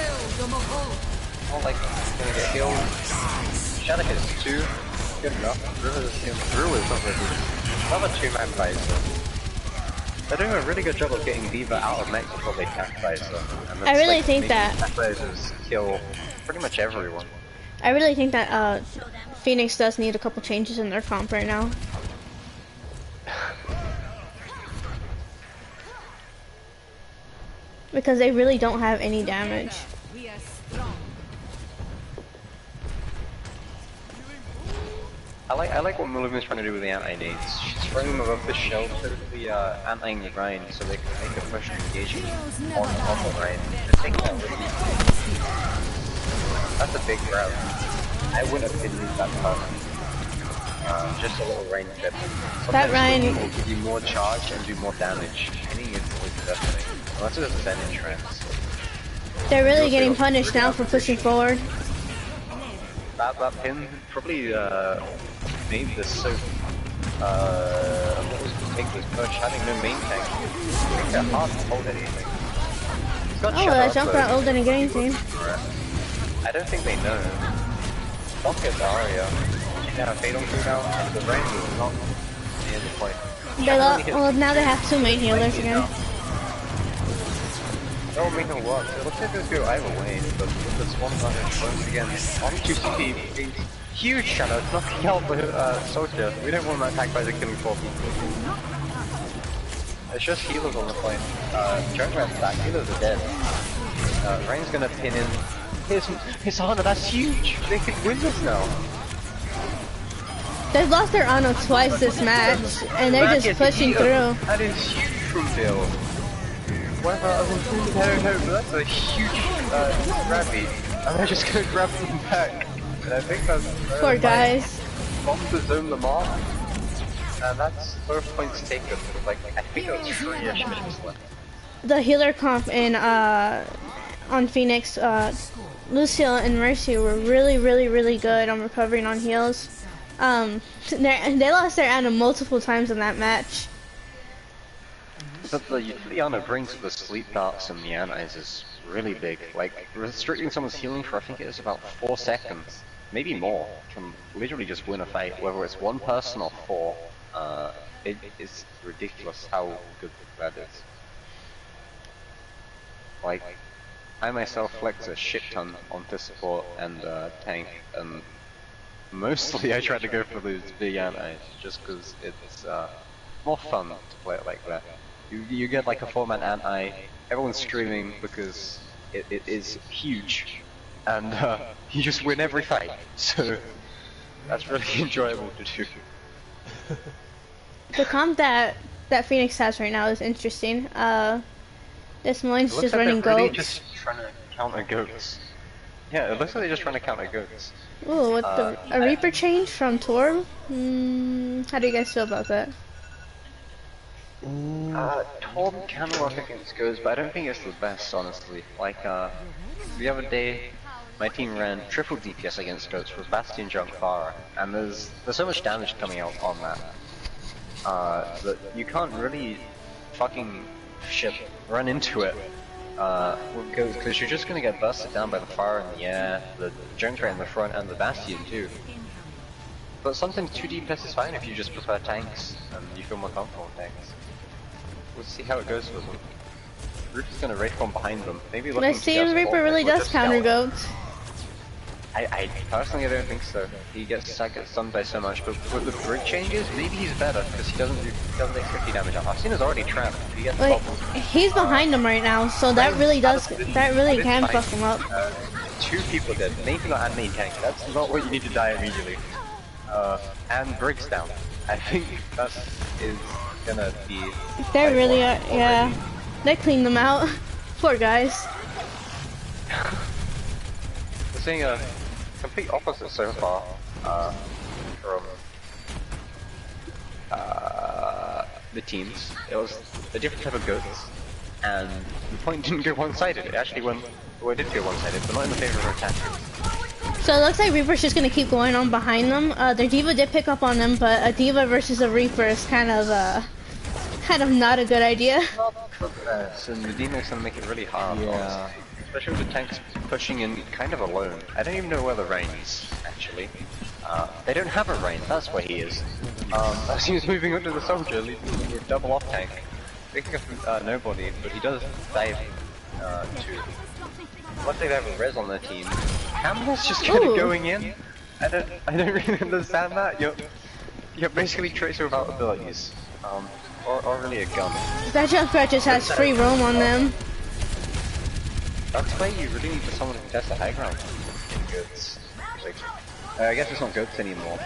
Not like he's gonna get healed. Shadow hits 2, good enough. River is through is not really. Another 2-man Visor. They're doing a really good job of getting D.Va out of mech before they catch Visor. I really think that Visors kill pretty much everyone. I really think that Phoenix does need a couple changes in their comp right now. Because they really don't have any damage. I like what Mulligan's trying to do with the anti-nades. She's throwing them above the shelter, the anti-ing the Rhine, so they can make a push engaging on the Rhine. I think that would be... That's a big grab. I wouldn't have been that tough. Just a little Rhine step. That Rhine will give you more charge and do more damage. Hitting is always the best thing. Unless it's a percentage trance. They're really getting punished now for pushing forward. That pin probably made this so what was to take this push having no main tank. It's hard to hold anything. Oh, that Junkrat ult didn't get anything. I don't think they know. Don't get the Aria. She can have Fatal now, and the range is not near the point. Well, now they have 2 main healers again. That will make it work. It looks like it's go either way, but with this one damage once again on 2 CP, huge shadow, knocking out the soldier. We don't want that attack by the killing 4 people. It's just healers on the point. Junkrat's back, healers are dead. Rain's gonna pin in his Ana, that's huge! They could win this now! They've lost their Ana twice this match, and they're just pushing through. That is huge from Bill. Whether I was included, I don't know, but that's a huge grabby. And they're just gonna grab them back. And I think that's... Poor guys. Bomb to zone them off. And that's both points taken. Like, I think it was 3-ish minutes left. The healer comp in, on Phoenix, Lucio and Mercy were really good on recovering on heals. They lost their Ana multiple times in that match. But the utility Ana brings with the sleep darts and the antis is really big. Like, restricting someone's healing for I think it is about 4 seconds, maybe more, can literally just win a fight, whether it's 1 person or 4. It is ridiculous how good that is. Like, I myself flex a shit ton onto support and tank, and mostly I try to go for those big antis, just because it's more fun to play it like that. You get like a 4-man anti, everyone's screaming because it is huge, and you just win every fight, so that's really enjoyable to do. The comp that Phoenix has right now is interesting. This Moines just like running they're really goats. just trying to counter goats. Yeah, it looks like they're just trying to counter goats. Ooh, what a Reaper change from Torb? How do you guys feel about that? Torb can work against goats, but I don't think it's the best, honestly. Like, the other day, my team ran triple DPS against goats with Bastion, Junk, Farah, and there's so much damage coming out on that. That you can't really fucking run into it with goats, because you're just gonna get busted down by the Farah in the air, the Junkrat in the front, and the Bastion too. But sometimes 2 DPS is fine if you just prefer tanks and you feel more comfortable in tanks. We'll see how it goes with them. Reaper's gonna raid from behind them. Maybe looking Let's to see get if us Reaper all, really like, does just counter scout. goats. I personally don't think so. He gets stunned by so much, but with the brig changes, maybe he's better because he doesn't take 50 damage. Arsina's already trapped. He gets Wait, bubbled. he's behind him right now, so that really can fine. fuck him up. 2 people dead. Main healer and main tank. That's not what you need to die immediately. And brig's down. I think that is gonna be. They really are, already. yeah. They cleaned them out. Poor guys. We're seeing a complete opposite so far from the teams. It was a different type of goats, and the point didn't go one-sided. It actually went, well, it did go one-sided, but not in the favor of attackers. So it looks like Reaper's just gonna keep going on behind them. Their D.Va did pick up on them, but a D.Va versus a Reaper is kind of not a good idea. So the D.Va's gonna make it really hard. Yeah. Especially with the tanks pushing in kind of alone. I don't even know where the Rain is, actually. They don't have a Rain, that's where he is. As he was moving up to the soldier, leaving him with double off tank. Picking up nobody, but he does dive to... Once they have a res on their team, Camel's just kind of going in. I don't really understand that. You're basically Tracer without abilities. Or really a gun. That Junkrat just has free roam on them. That's why you really need someone to contest the high ground in goods. Like, I guess it's not goods anymore.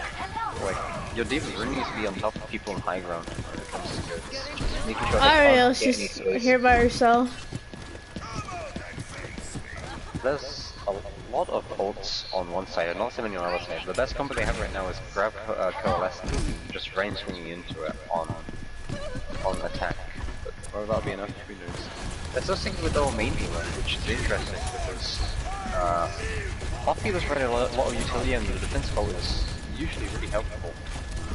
Like, your D.Va really needs to be on top of people on high ground when it comes to goods. Just making sure Ariel's they can't just get any here by herself. There's a lot of ults on one side and not so many on the other side. The best combo they have right now is grab Coalescence and just range swinging into it on attack. But whether that'll be enough, who knows. There's this thing with our main healer, which is interesting because off healers running a lot of utility and the defense call is usually really helpful.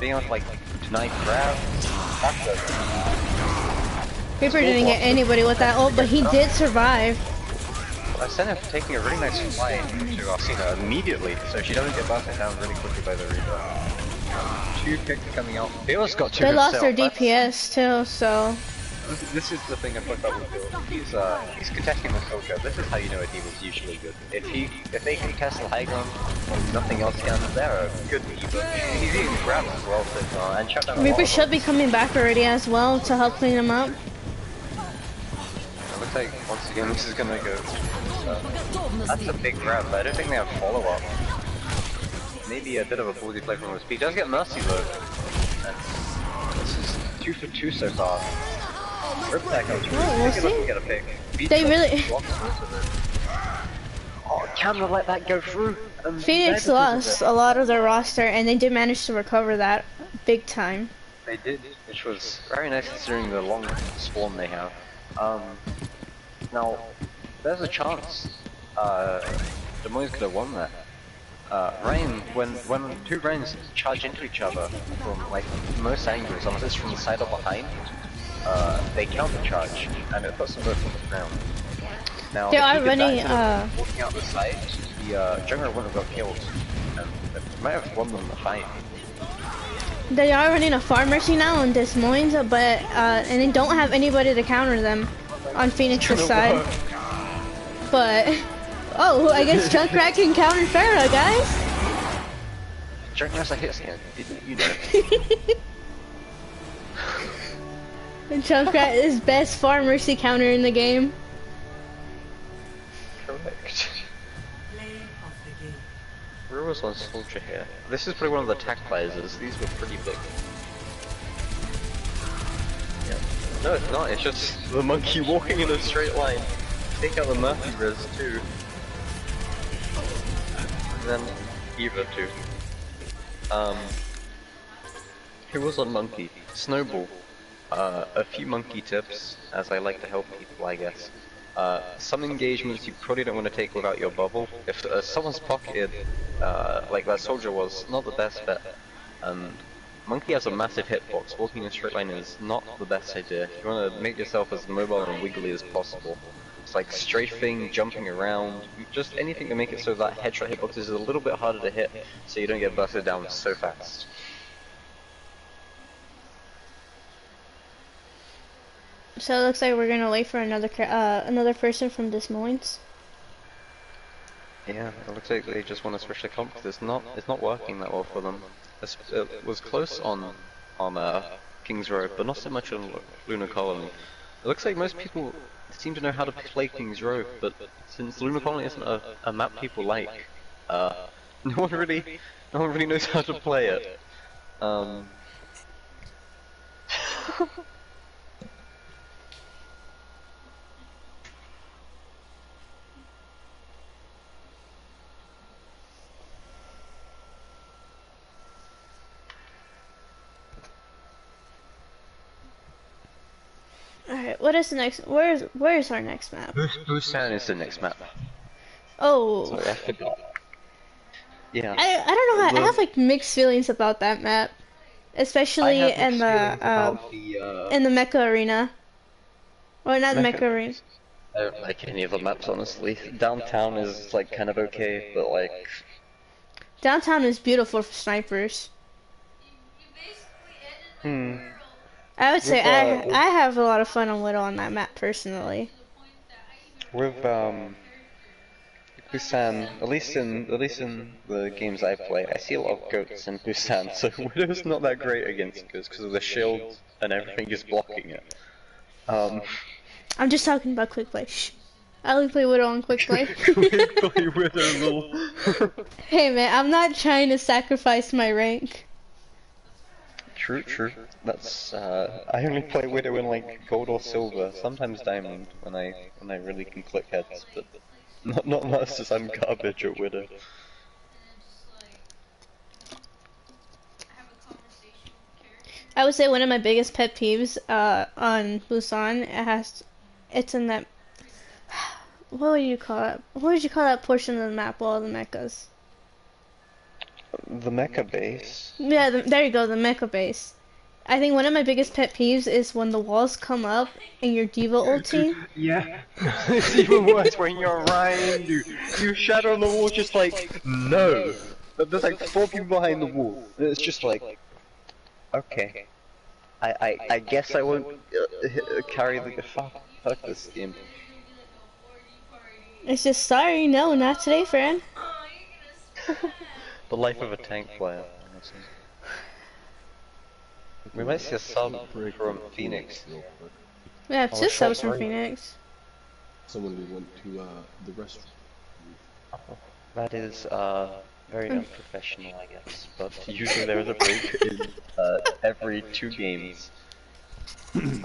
Being able to like deny grab, that's it. Reaper didn't get anybody with that ult, but he did survive. Senna taking a really nice flight to Arsina immediately, so she doesn't get busted down really quickly by the Reaper. 2 picks coming out. Bill's got 2 They lost their himself. DPS too, so... This is the thing I talked about with Bill. He's contesting the soldier. This is how you know a D.Va's usually good. If they can contest the high ground when nothing else can, they're a good D.Va. He's even grabbed as well, so, and shut down a lot Reaper of should them. be coming back already as well to help clean them up. It looks like once again this is gonna go. That's a big grab, but I don't think they have follow-up. Maybe a bit of a ballsy play from us. He does get Mercy though. This is 2 for 2 so far. Rip that goes. We'll see. Get a pick. They really... Oh, Camera let that go through. Phoenix lost a lot of their roster, and they did manage to recover that big time. They did, which was very nice considering the long spawn they have. Now, there's a chance the Moines could have won that. Rain, when 2 Rains charge into each other from like most angles, unless it's from the side or behind, they counter-charge, and it puts them both on the ground. Now, They if are he did running, that instead of walking out the side, the jungler wouldn't have got killed, and it might have won them the fight. They are running a farm mercy now on Des Moines, but and they don't have anybody to counter them on Phoenix's side. But oh, I guess Junkrat can counter Pharah, guys. Junkrat's a hit scan, you know. And Junkrat is best farm mercy counter in the game. Correct. Play of the game. Where was on soldier here? This is probably one of the attack phases. These were pretty big. Yeah. No, it's not. It's just the monkey walking in a straight line. Take out the Murphy res too. And then Eva too. Who was on monkey? Snowball. A few monkey tips, as I like to help people, I guess. Some engagements you probably don't want to take without your bubble. If someone's pocketed, like that soldier was, not the best bet. Monkey has a massive hitbox. Walking in a straight line is not the best idea. You want to make yourself as mobile and wiggly as possible. It's like strafing, jumping around, just anything to make it so that headshot hitbox is a little bit harder to hit, so you don't get busted down so fast. So it looks like we're gonna wait for another person from this Moines. Yeah, it looks like they just want to switch the comp because it's not working that well for them. It was close on King's Row, but not so much on Lunar Colony. It looks like most people seem to know how to play King's Row, but since Lunar Colony isn't a map people like, no one really knows how to play it. Alright, what is the next? Where's our next map? Busan is the next map. Oh. Sorry, I forgot. Yeah. I don't know. I have like mixed feelings about that map, especially in the Mecha Arena. Or not the Mecha Arena. I don't like any of the maps, honestly. Downtown is like kind of okay, but like Downtown is beautiful for snipers. I would say I have a lot of fun on Widow on that map personally. With Busan, at least in the games I play, I see a lot of goats in Busan, so Widow's not that great against goats because of the shield and everything just blocking it. I'm just talking about quick play. Shh. I only play Widow on quick play. Quick play Widow, lol. Hey man, I'm not trying to sacrifice my rank. True. That's I only play Widow in like gold or silver, sometimes diamond when I really can click heads, but not much as I'm garbage at Widow. I would say one of my biggest pet peeves on Busan, it's in that, what would you call it? What would you call that portion of the map, all the mechas? The mecha base? Yeah, there you go, the mecha base. I think one of my biggest pet peeves is when the walls come up and your diva ulti. Yeah. It's even worse when you're Ryan, you shadow on the wall just like, no. There's like 4 people behind the wall. And it's just like, okay. I guess I won't carry the fuck this game. It's just, sorry, no, not today, friend. The life of a tank player, honestly. We might see a sub from Phoenix. We have 2 subs from Phoenix. Someone who went to the restaurant. That is very unprofessional, I guess. But usually there is a break in every 2 games in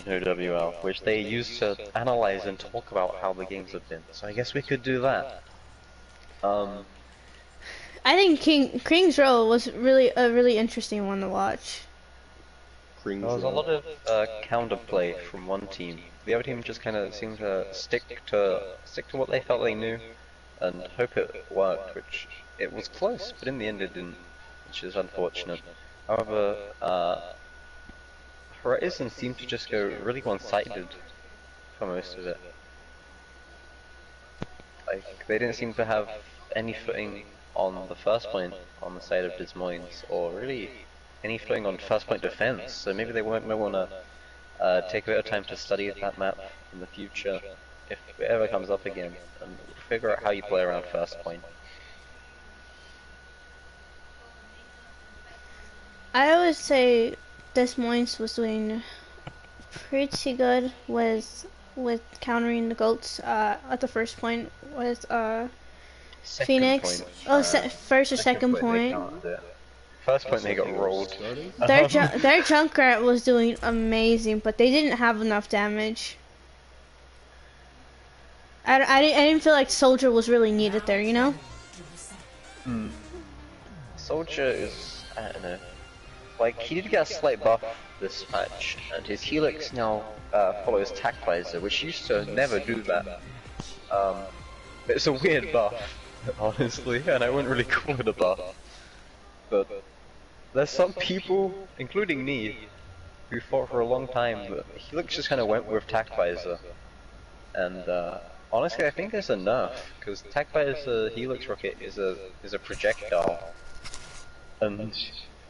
OWL, which they use to analyze and talk about how the games have been. So I guess we could do that. I think King's Row was a really interesting one to watch. There was a lot of counterplay from one team. The other team just kind of seemed to stick to what they felt they knew, and hope it worked. Which it was close, but in the end it didn't, which is unfortunate. However, Horizon seemed to just go really one-sided for most of it. Like they didn't seem to have any footing on the first point on the side of Des Moines, or really any footing on first point defense, so maybe they might want to take a bit of time to study that map in the future, if it ever comes up again, and figure out how you play around first point. I would say Des Moines was doing pretty good with countering the goats at the first point with Phoenix. First or second point. First point they got rolled. Their Junkrat was doing amazing, but they didn't have enough damage. I didn't feel like Soldier was really needed there, you know? Soldier is, I don't know, like he did get a slight buff this match, and his Helix now follows Tac Visor, which used to never do that. It's a weird buff, honestly, and I wouldn't really call it a buff. But there's some people, including me, who thought for a long time that Helix just kind of went with Tac Visor. and honestly, I think there's a nerf because attacked by a Helix rocket is a projectile and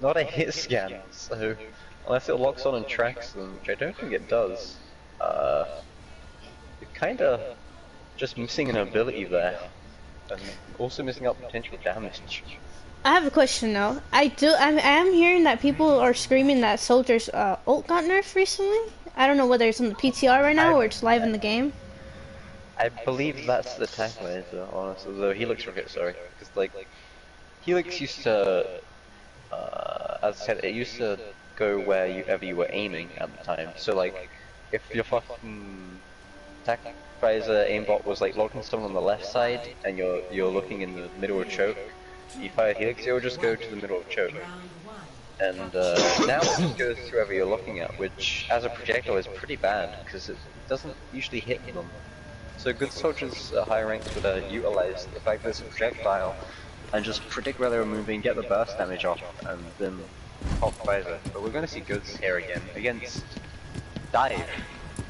not a hit scan. So unless it locks on and tracks them, which I don't think it does, you're kinda just missing an ability there, and also missing out potential damage. I have a question though. I am hearing that people are screaming that Soldier's ult got nerfed recently. I don't know whether it's on the PTR right now or it's live in the game. I believe that's the attack laser, honestly. The Helix rocket, sorry. Because, like, Helix used to, as I said, it used to go wherever you were aiming at the time. So, like, if your fucking attack visor aimbot was, like, locking someone on the left side, and you're looking in the middle of choke, you fire Helix, it will just go to the middle of choke. And now it just goes to whoever you're looking at, which, as a projectile, is pretty bad, because it doesn't usually hit them. So good soldiers at higher ranks would utilize the fact that it's a projectile and just predict where they're moving, get the burst damage off, and then pop visor. But we're going to see goods here again against Dive.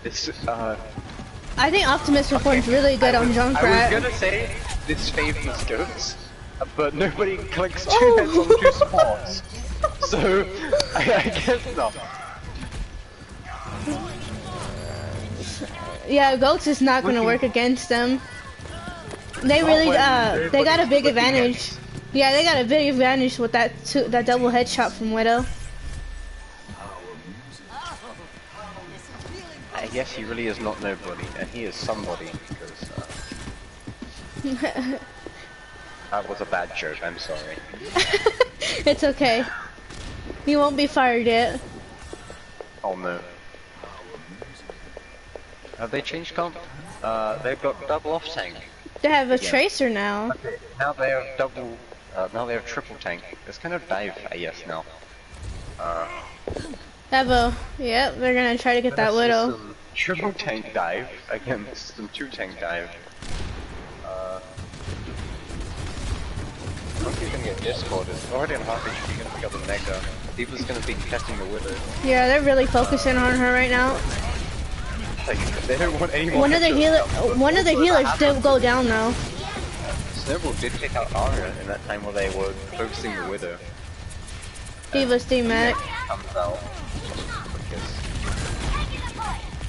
This I think Optimus performs really good on Junkrat. I was going to say this favors goods, but nobody clicks 2 hits on 2 supports. So I guess not. Yeah, Goats is not going to work against them. They really, they got a big advantage. Yeah, they got a big advantage with that double headshot from Widow. I guess he really is not nobody, and he is somebody, because, that was a bad joke, I'm sorry. It's okay. You won't be fired yet. Oh no. Have they changed comp? They've got double off tank. They have a Tracer now. Okay, now they have double, now they have triple tank. It's kind of Dive, I guess, now. Evo, yep, they're gonna try to get that Widow. Triple tank Dive against some 2 tank Dive. He's gonna get discorded. Already on half HP, gonna pick up the Mega. Diva's gonna be catching the Widow. Yeah, they're really focusing on her right now. Like, they don't want anyone. One of the healers did go down though. Snowball did take out Arya in that time while they were focusing the Widow. Diva's D-Mac. Comes out.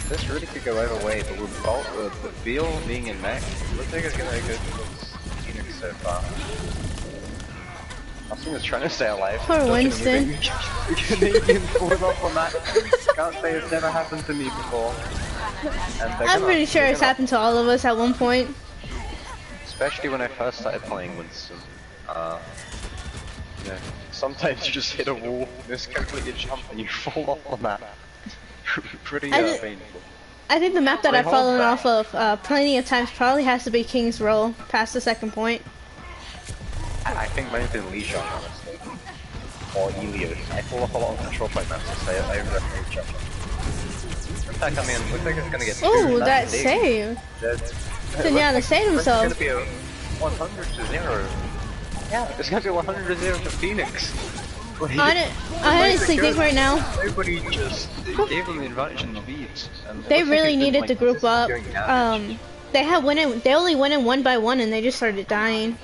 This really could go either way, but with Bolt, the Beal being in mech, looks like it's gonna go good for Phoenix so far. Austin trying to stay alive. Poor Winston. Canadian pulled off on that. Can't say it's never happened to me before. I'm pretty sure it's happened to all of us at one point. Especially when I first started playing Winston. Yeah, sometimes you just hit a wall, miscalculate your jump, and you fall off the map. Pretty painful. I think the map that I've fallen off of plenty of times probably has to be King's Row, past the 2nd point. I think mine's been Legion, honestly. Or Ilios. I fall off a lot on control point maps, so I overestimate jump. Attack coming in, looks like it's gonna get 2. Ooh, that save! Didn't save himself. It's gonna be a 100 to 0. Yeah, it's gonna be a 100 to 0 for Phoenix. I honestly think right now nobody just gave them the advantage in the leads. They really needed to group up. They only went in 1 by 1 and they just started dying.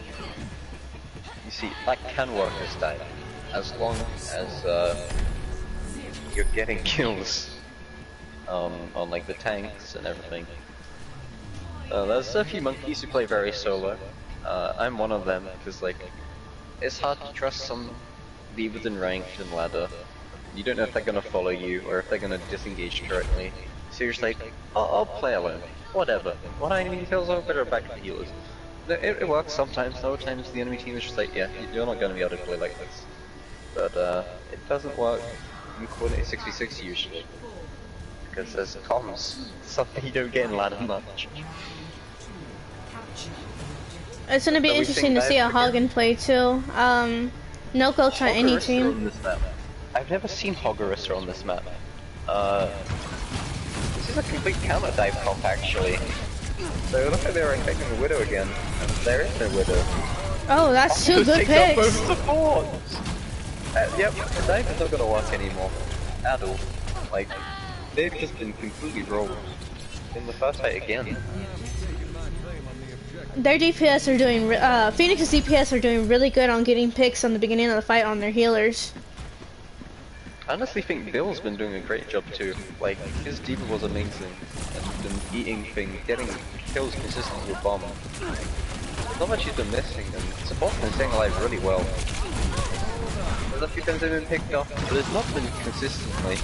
You see, that can work this time, as long as you're getting kills on like the tanks and everything. There's a few monkeys who play very solo. I'm one of them because like it's hard to trust some leavers in ranked and ladder. You don't know if they're gonna follow you or if they're gonna disengage correctly. So you're just like, I'll play alone, whatever. When I enemy kills, I'll better back to the healers. It works sometimes. Other times the enemy team is just like, yeah, you're not gonna be able to play like this. But it doesn't work in coordinate 6v6 usually. Because there's comms, something you don't get in ladder much. It's gonna be interesting to see how Hagen play too. No coach on any team. I've never seen Hoggerissa on this map. This is a complete counter dive comp actually. So it looks like they were infecting the Widow again, and there is no Widow. Oh, that's 2 good picks. Both supports. Yep, the dive is not gonna work anymore at all. Like they've just been completely rolled. in the first fight again. Their DPS are doing, Phoenix's DPS are doing really good on getting picks on the beginning of the fight on their healers. I honestly think Bill's been doing a great job too. Like, his D.Va was amazing, and been eating things, getting kills consistently with bomb. Not much he's been missing, and support's been staying alive really well. There's a few times they've been picked off, but it's not been consistently.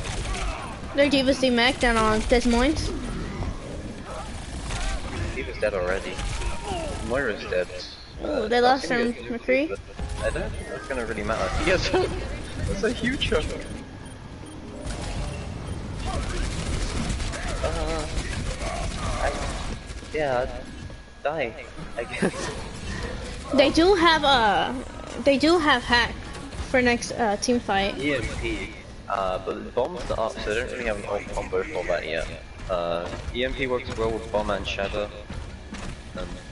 Their D.Va's D-Mac down on Moines. D.Va's dead already. Moira's dead. Oh, they lost their McCree. I don't think that's gonna really matter. Yes, that's a huge chunk. Yeah, die, I guess. They do have hack for next team fight. EMP, but the bombs are up, so they don't really have an ult combo for that yet. EMP works well with bomb and shadow.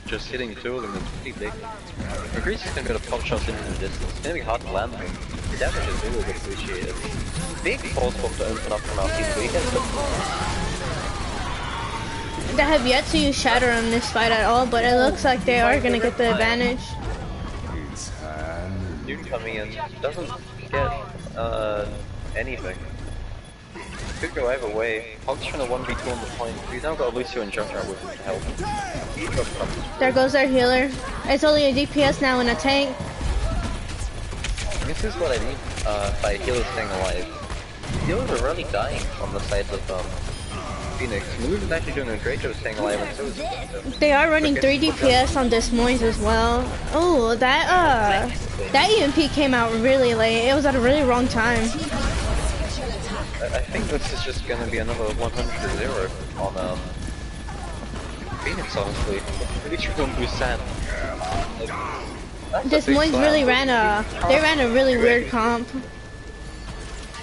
Just hitting two of them is pretty big. McCree's just gonna be able to pop shots into the distance. It's gonna be hard to land them. The damage is really appreciated. Big force bomb to open up from our team, but he gets They have yet to use Shatter in this fight at all, but it looks like they are gonna get the advantage. Dude coming in doesn't get anything. Could go either way. Hog's trying to 1v2 on the point. He's now got Lucio and Junkrat with him to help. There goes our healer. It's only a DPS now and a tank. This is what I mean by healers staying alive. Healers are really dying on the side of Phoenix. Moon is actually doing a great job of staying alive, and so is They are running 3 DPS on this Moines as well. Oh, that EMP came out really late. It was at a really wrong time. I think this is just gonna be another 100-0 on Phoenix, honestly. Pretty sure on Busan. This Moines really ran a really weird comp.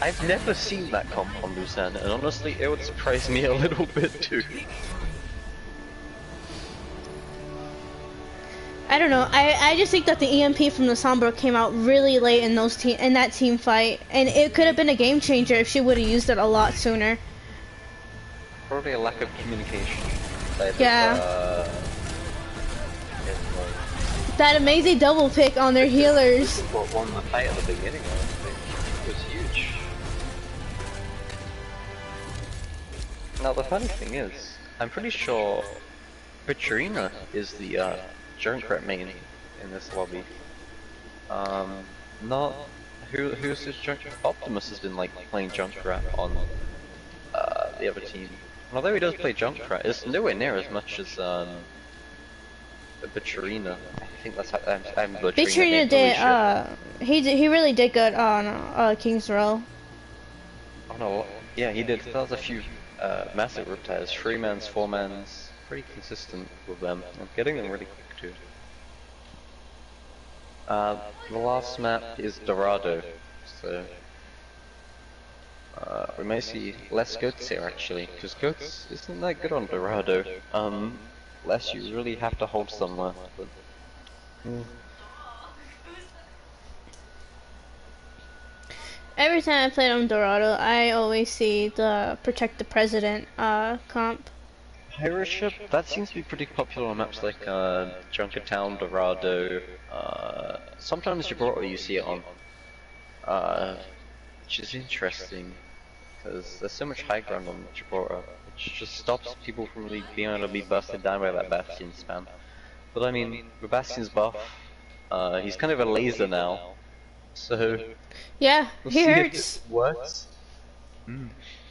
I've never seen that comp on Busan, and honestly, it would surprise me a little bit too. I don't know. I just think that the EMP from the Sombra came out really late in that team fight, and it could have been a game changer if she would have used it a lot sooner. Probably a lack of communication. Yeah. That amazing double pick on their healers. What won the fight at the beginning, honestly. It was huge. Now the funny thing is, I'm pretty sure Katrina is the Junkrat main in this lobby. Not who's this Junkrat? Optimus has been like playing Junkrat on the other team. And although he does play Junkrat, it's nowhere near as much as Katrina. I think that's how I'm butchering. Katrina did he really did good on King's Row. Oh no, yeah he did. That was a few massive riptides, 3-mans, 4-mans, pretty consistent with them, and getting them really quick too. The last map is Dorado, so we may see less goats here actually, because goats isn't that good on Dorado, unless you really have to hold somewhere. But, Every time I played on Dorado, I always see the Protect the President comp. Pirate ship? That seems to be pretty popular on maps like Junkertown, Dorado, sometimes Gibraltar you see it on, which is interesting, because there's so much high ground on Gibraltar, which just stops people from really being able to be busted down by that Bastion spam. But I mean, with Bastion's buff, he's kind of a laser now, so... Yeah, we'll he see hurts. If it works. He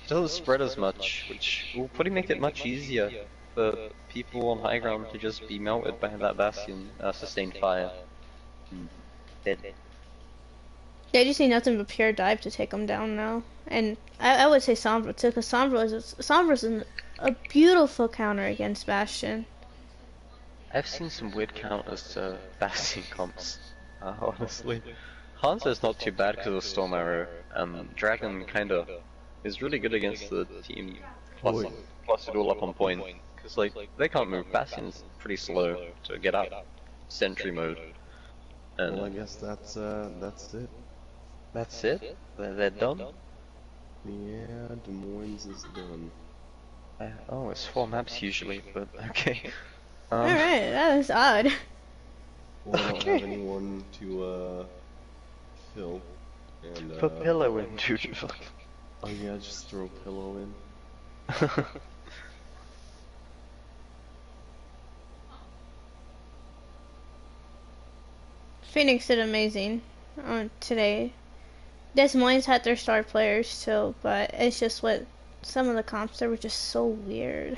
doesn't spread as much, which will probably make it much easier for people on high ground to just be melted by that Bastion sustained fire. Dead. They just need nothing but pure dive to take them down now. And I would say Sombra too, because Sombra's a beautiful counter against Bastion. I've seen some weird counters to Bastion comps, honestly. Hanzo's not too bad because of Storm Arrow, and Dragon kinda is really good against the team, plus it all up on point, because like, they can't move. Bastion's pretty slow to get out sentry mode. And well, I guess that's it. That's it? They're done? Yeah, Des Moines is done. Oh, it's 4 maps usually, but okay. Alright, that was odd. Well, I don't Okay. have anyone to fill, and Put pillow in, dude. oh yeah, just throw pillow in. Phoenix did amazing on today. Des Moines had their star players too, but it's just what some of the comps there were just so weird.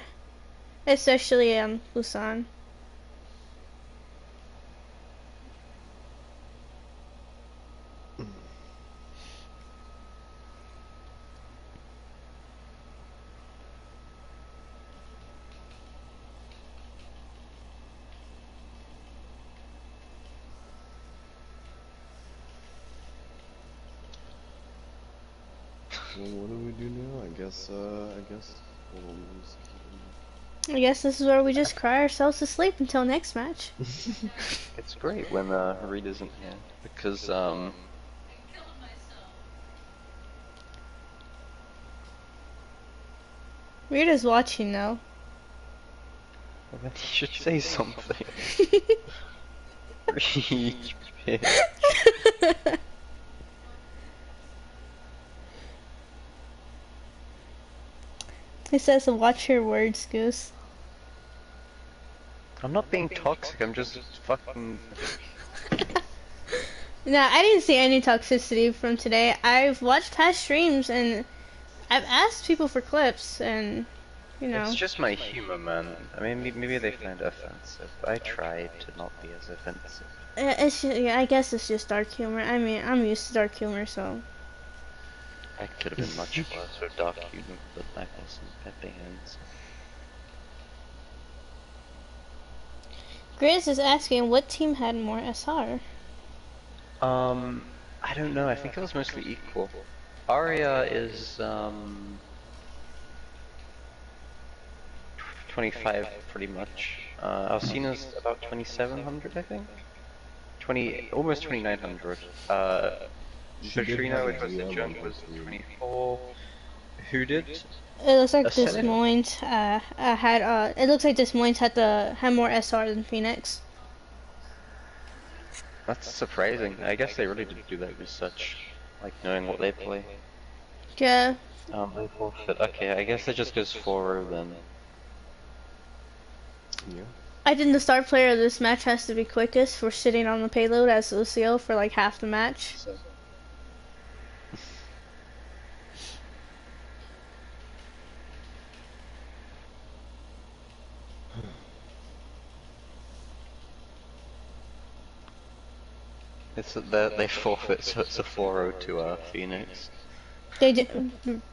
Especially Busan. Well, what do we do now? I guess, hold on, let me see. I guess this is where we just cry ourselves to sleep until next match. It's great when Reed isn't here, because Rita's watching though. well, then he should say something. Reed, bitch. It says watch your words, Goose. I'm not being toxic, I'm just fucking... No, I didn't see any toxicity from today. I've watched past streams and I've asked people for clips and, you know. It's just my humor, man. I mean, maybe they find it offensive. I try to not be as offensive. It's just, yeah, I guess it's just dark humor. I mean, I'm used to dark humor, so. I could have been much worse with dark humor, but I wasn't at the end. Grizz is asking what team had more SR? I don't know, I think it was mostly equal. Aria is, 25 pretty much. Alcina's about 2700, I think? Almost 2900. Katrina, which was the junk, was 24. Who did? It looks like Ascended? Des Moines had it looks like Des Moines had more SR than Phoenix. That's surprising. I guess they really did do that research, like knowing what they play. Yeah. They forfeit. Okay, I guess it just goes forward then. Yeah. I think the star player of this match has to be quickest for sitting on the payload as Lucio for like half the match. So. It's that they forfeit, so it's a 4-0 to Phoenix. Did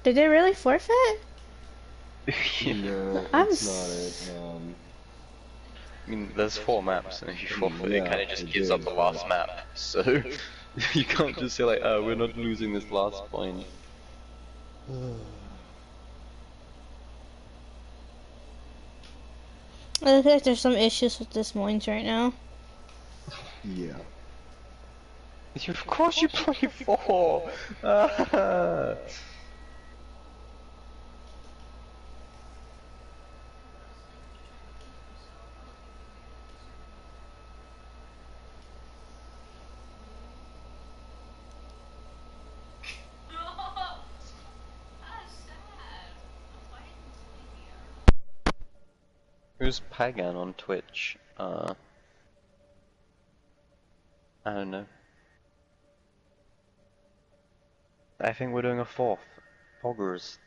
they really forfeit? No, I'm it's not it. I mean, there's 4 maps, and if you forfeit, Yeah, it kind of just it gives did, up the last but- map. So, you can't just say like, oh, we're not losing this last point. I look like there's some issues with this Moines right now. Yeah. Of course you play 4! Who's Pagan on Twitch? I don't know. I think we're doing a 4th. Poggers.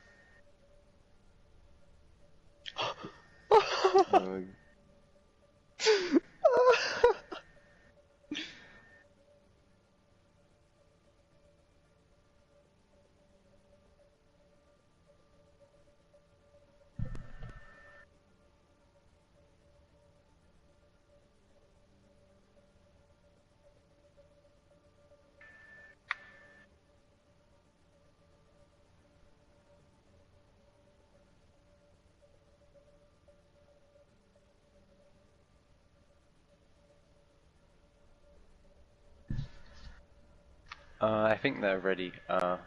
I think they're ready. Let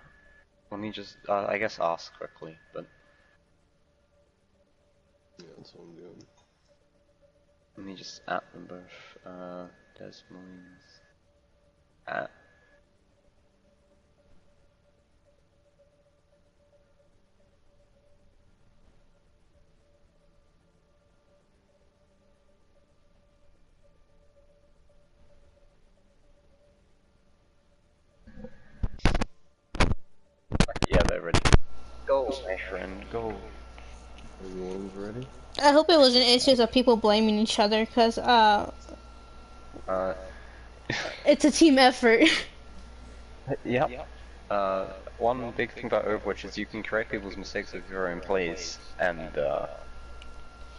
me just, I guess ask quickly, but... That's what I'm doing. Let me just at them both. Des Moines. At. Yeah, they're ready. Go, my friend, go. Everyone's ready? I hope it wasn't issues of people blaming each other, cause it's a team effort. Yep. One big thing about Overwatch is you can correct people's mistakes with your own plays, and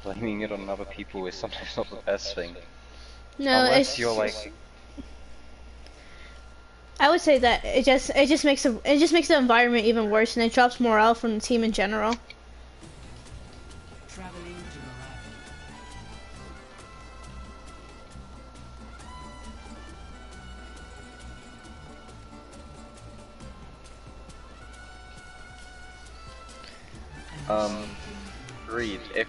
blaming it on other people is sometimes not the best thing. No, Unless you're like. I would say that it just makes the environment even worse, and it drops morale from the team in general. Traveling to Reed, if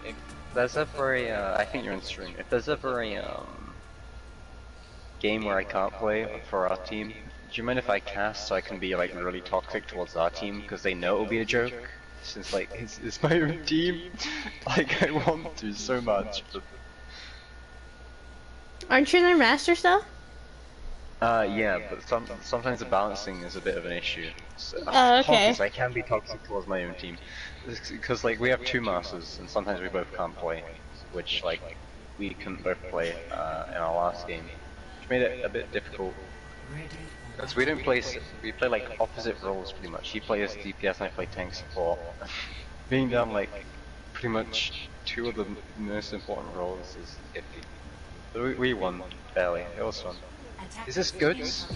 there's ever a, I think you're in stream, if there's ever a, game where I can't play for our team, do you mind if I cast so I can be like really toxic towards our team, because they know it'll be a joke, since like, it's my own team, like I want to so much, but... Aren't you their masters though? Yeah, but sometimes the balancing is a bit of an issue. So, Oh, okay. I can be toxic towards my own team. Because, like, we have two masters, and sometimes we both can't play. Which, like, we couldn't both play in our last game. Which made it a bit difficult. Because we don't play, we play, like, opposite roles, pretty much. He plays DPS and I play tank support. Being down, like, pretty much two of the most important roles is iffy. But we won, barely. It was fun. Is this goods?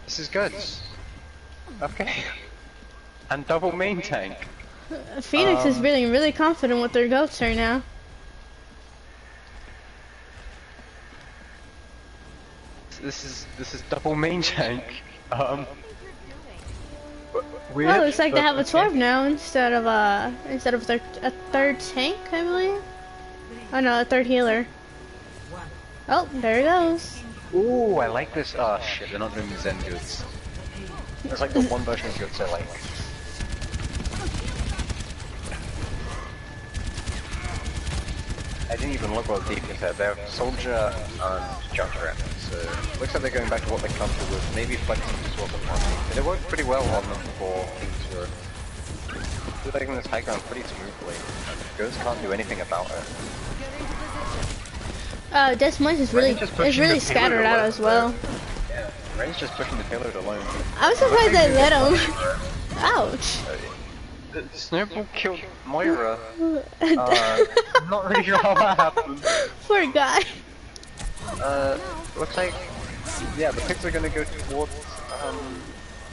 This is goods. Okay. And double main tank. Phoenix is really confident with their goats right now. This is double main tank. Weird, Well, looks like they have a okay. 12 now instead of a third tank, I believe. Oh no, a third healer. Oh, there it goes. Ooh, I like this. Oh shit, they're not doing the Zen goods. It's like the one version of goods I like. I didn't even look what deep is there. They're Soldier and Junkrat, so looks like they're going back to what they're comfortable with. Maybe flexing as well, but it worked pretty well on them for King's Road. They're taking this high ground pretty smoothly. Goods can't do anything about it. Des Moines is really scattered out as well. Yeah, Rain's just pushing the payload alone. I was surprised they let him. Ouch. The snowball killed Moira. Not really sure how that happened. Poor guy. Looks like, yeah, the picks are gonna go towards,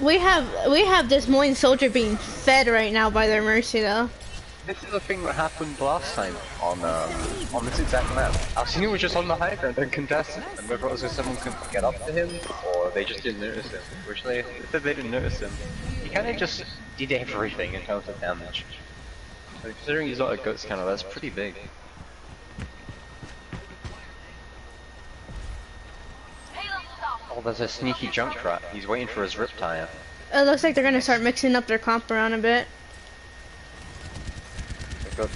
We have Des Moines soldier being fed right now by their mercy though. This is the thing that happened last time on this exact map. Alcina was just on the high ground and contested, and whether it was if someone could get up to him, or they just didn't notice him, which they said they didn't notice him. He kinda just did everything in terms of damage. So considering he's not a goat scanner, that's pretty big. Oh, there's a sneaky Junkrat. He's waiting for his Riptire. It looks like they're gonna start mixing up their comp around a bit. They've got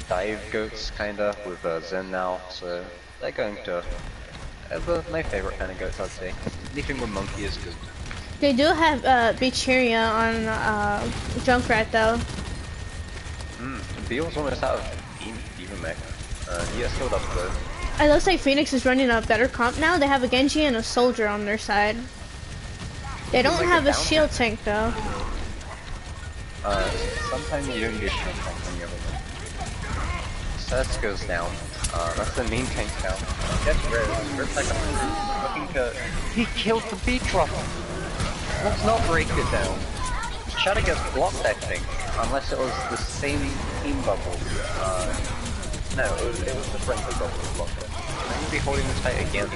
dive goats kinda with Zen now, so they're going to my favorite kind of goats, I'd say. Anything with monkey is good. They do have Beacheria on Junkrat though. Beal's almost out of Demon Mech. He has filled up though. It looks like Phoenix is running a better comp now. They have a Genji and a soldier on their side. They don't have a shield tank though. Sometimes you don't need a shield tank when you have a Seth goes down. That's the main tank now. Gets Riz like looking to... He killed the beat drop! Let's not break it down. Shadow gets blocked, I think. Unless it was the same team bubble. No, it was the friendly bubble that blocked it. I'm going to be holding this fight again.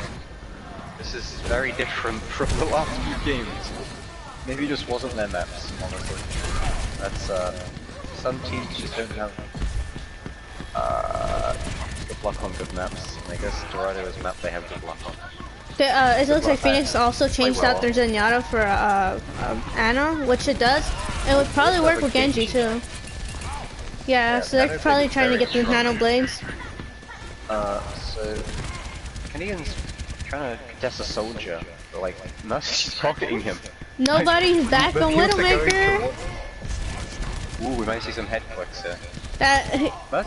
This is very different from the last few games. Maybe it just wasn't their maps, honestly. That's, some teams just don't have Good luck on good maps. I guess Dorado's map they have good luck on. It looks like Phoenix also changed out their Zenyatta for Ana, which it does. It would probably work with Genji too. Yeah, so they're probably trying to get the Nano Blades. So Canadian's trying to contest a soldier, but like, no, she's pocketing him. Nobody's back on Widowmaker. Ooh, we might see some head clicks here. That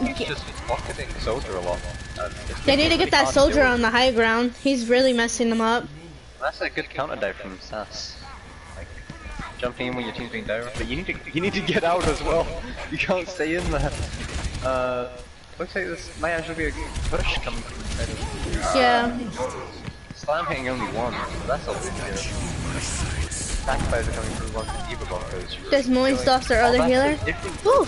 He's just pocketing soldier a lot. they need to get that soldier on the high ground. He's really messing them up. That's a good counter dive from Sass. Like, jumping in when your team's being down, but you need to get out as well. You can't stay in there. Looks like this might actually be a push coming from the side of Yeah. Slam hitting only one, so that's a bit good. Backfires are coming through one Diva bonkers. Does Moines lost their other healer? Woo!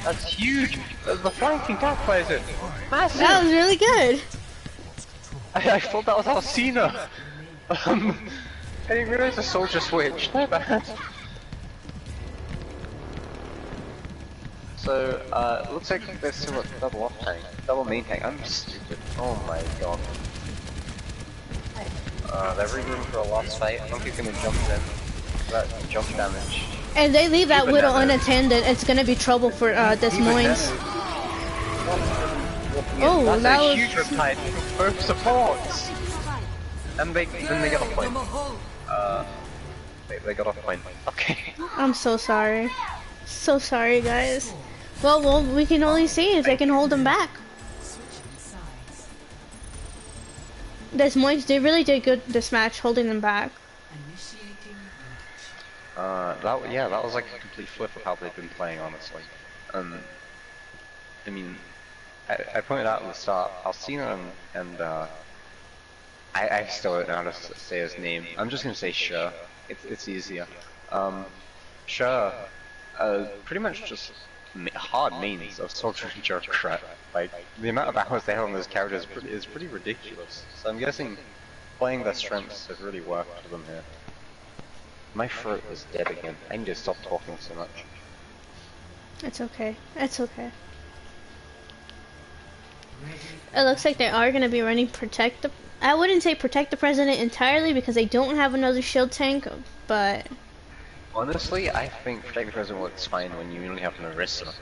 That's huge! The flanking backfires it! Massive! That was really good! I thought that was Alcina! I didn't realize the soldier switched, my bad. So, looks like there's still a double off tank, double main tank. I'm stupid. Oh my god. They're regrouping for a last fight. I don't think he's gonna jump in. That jump damage. And they leave that Widow unattended, it's gonna be trouble for this Moines. Oh, that's that a was huge riptide for both supports! And then they got a point. They got off point. Okay. I'm so sorry. So sorry, guys. Well, we can only see if they can hold them back. This Moines, they really did good this match, holding them back. That was like a complete flip of how they've been playing, honestly. I mean, I pointed out at the start, Alcina and I still don't know how to say his name. I'm just gonna say Sure. It's easier. Sure, pretty much just hard mains of Soldier and Junkrat. Like, the amount of hours they have on those characters is pretty ridiculous. So I'm guessing playing their strengths has really worked for them here. My throat is dead again. I need to stop talking so much. It's okay. It's okay. It looks like they are going to be running Protect the... I wouldn't say Protect the President entirely because they don't have another shield tank, but... Honestly, I think Protect the President works fine when you only have Narissa.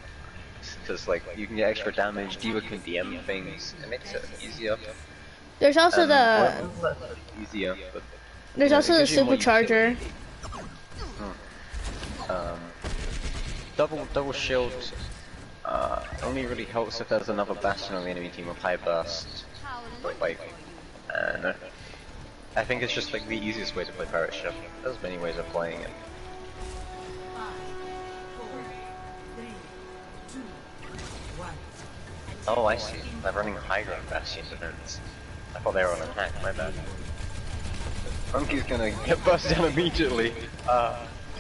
Because, like, you can get extra damage, Diva can DM things, it makes it easier. There's also Easier, but... There's also the Supercharger. Double shield only really helps if there's another Bastion on the enemy team with high burst. But like, no. I think it's just like the easiest way to play Pirate Ship. There's many ways of playing it. Oh, I see. They're running high ground Bastion defense. I thought they were on attack, my bad. Monkey's gonna get burst down immediately.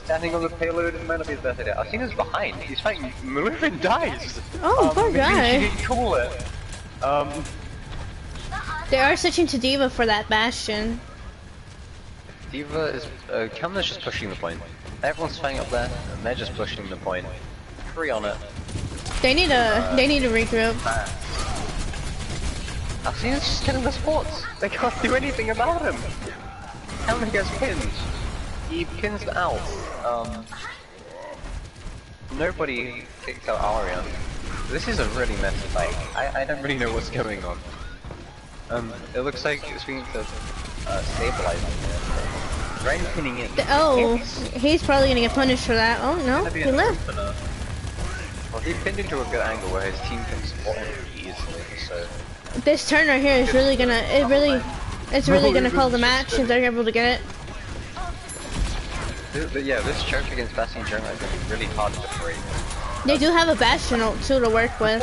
Standing on the payload might not be the best idea. Alcina's behind. He's fighting. Malufin dies. Oh, poor guy. She didn't call it. They are switching to Diva for that Bastion. Diva is. Kamna's just pushing the point. Everyone's fighting up there, and they're just pushing the point. Free on it. They need to regroup. Alcina's just killing the sports. They can't do anything about him. Kamna gets pinned. He pins out. Nobody kicks out Arya. This is a really messy fight. I don't really know what's going on. It looks like it's being stabilized here. Drain pinning in. Oh, he's probably gonna get punished for that. Oh no, he lived. Well, he pinned into a good angle where his team can support him easily, so... This turn right here is really gonna, it's really gonna call the match if they're able to get it. Yeah, this charge against Bastion in general is going to be really hard to break. They do have a Bastion ult too to work with.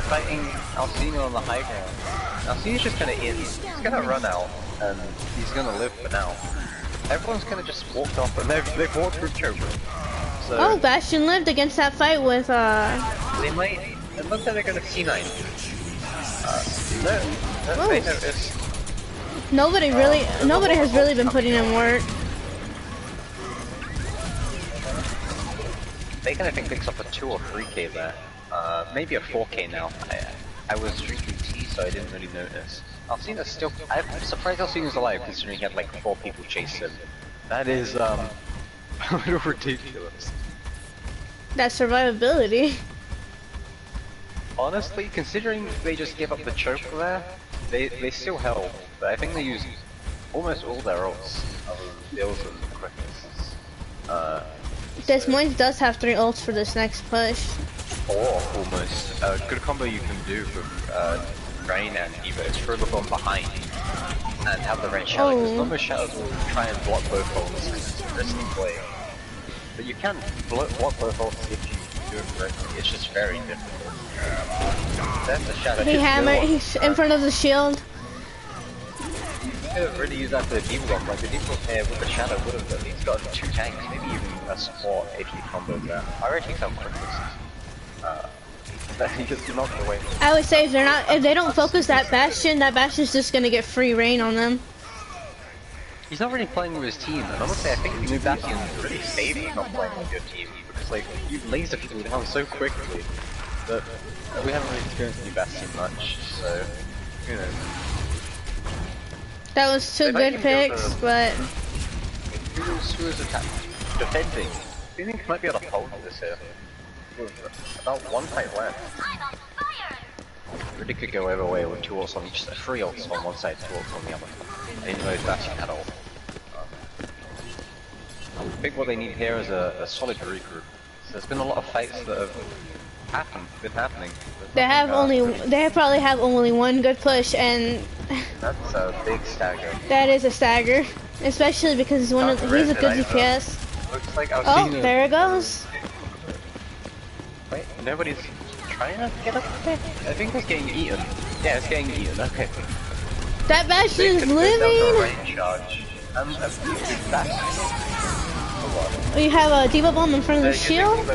Fighting Alcina on the high ground. Alcina's just kind of in. He's gonna run out, and he's gonna live for now. Everyone's kind of just walked off, and they've walked through Choker. So, oh, Bastion lived against that fight with They might. It looks like they're gonna C9. No, they noticed. Nobody has really been putting in work. Bacon, I think, picks up a 2 or 3k there. maybe a 4K now. I was drinking tea, so I didn't really notice. Alcena's still. I'm surprised Alcena's alive, considering he had like 4 people chase him. That is a little ridiculous. That survivability. Honestly, considering they just gave up the choke there, they still held. But I think they used almost all their ults, other than Bills and quickness. This Moines does have 3 ults for this next push. Or almost. A good combo you can do with Rain and Eva is throw the bomb behind and have the Rain shadow, because normal shadows will try and block both ults. It's a risky play. But you can block both ults if you do it correctly, it's just very difficult. That's the shadow. He hammered, he's in front of the shield. You could have really used that for the Deep Bomb, like the Deep Bomb with the shadow would have at least gotten 2 tanks, maybe even a support if you comboed that. I already think I'm quickest. He just knocked away. I would say if they don't focus that Bastion's just gonna get free reign on them. He's not really playing with his team, and honestly I think new Bastion really favors not playing with your team, because like, you laser people down so quickly that we haven't really experienced new Bastion much, so, you know. That was 2 good picks, but... Who is attacking? Defending. Do you think he might be able to hold this here? About 1 fight left. Really could go either way with 2 ults on each side. 3 ults on one side, 2 ults on the other. I didn't know his Bastion had ult. I think what they need here is a solid regroup. So there's been a lot of fights that have been happening. They probably have only 1 good push, and that's a big stagger. That is a stagger, especially because he's a good DPS. Looks like oh, there it goes. Wait, nobody's trying to get up there? I think it's getting eaten. Yeah, it's getting eaten. Okay. That Bastion is living. We have a Diva Bomb in front of the shield.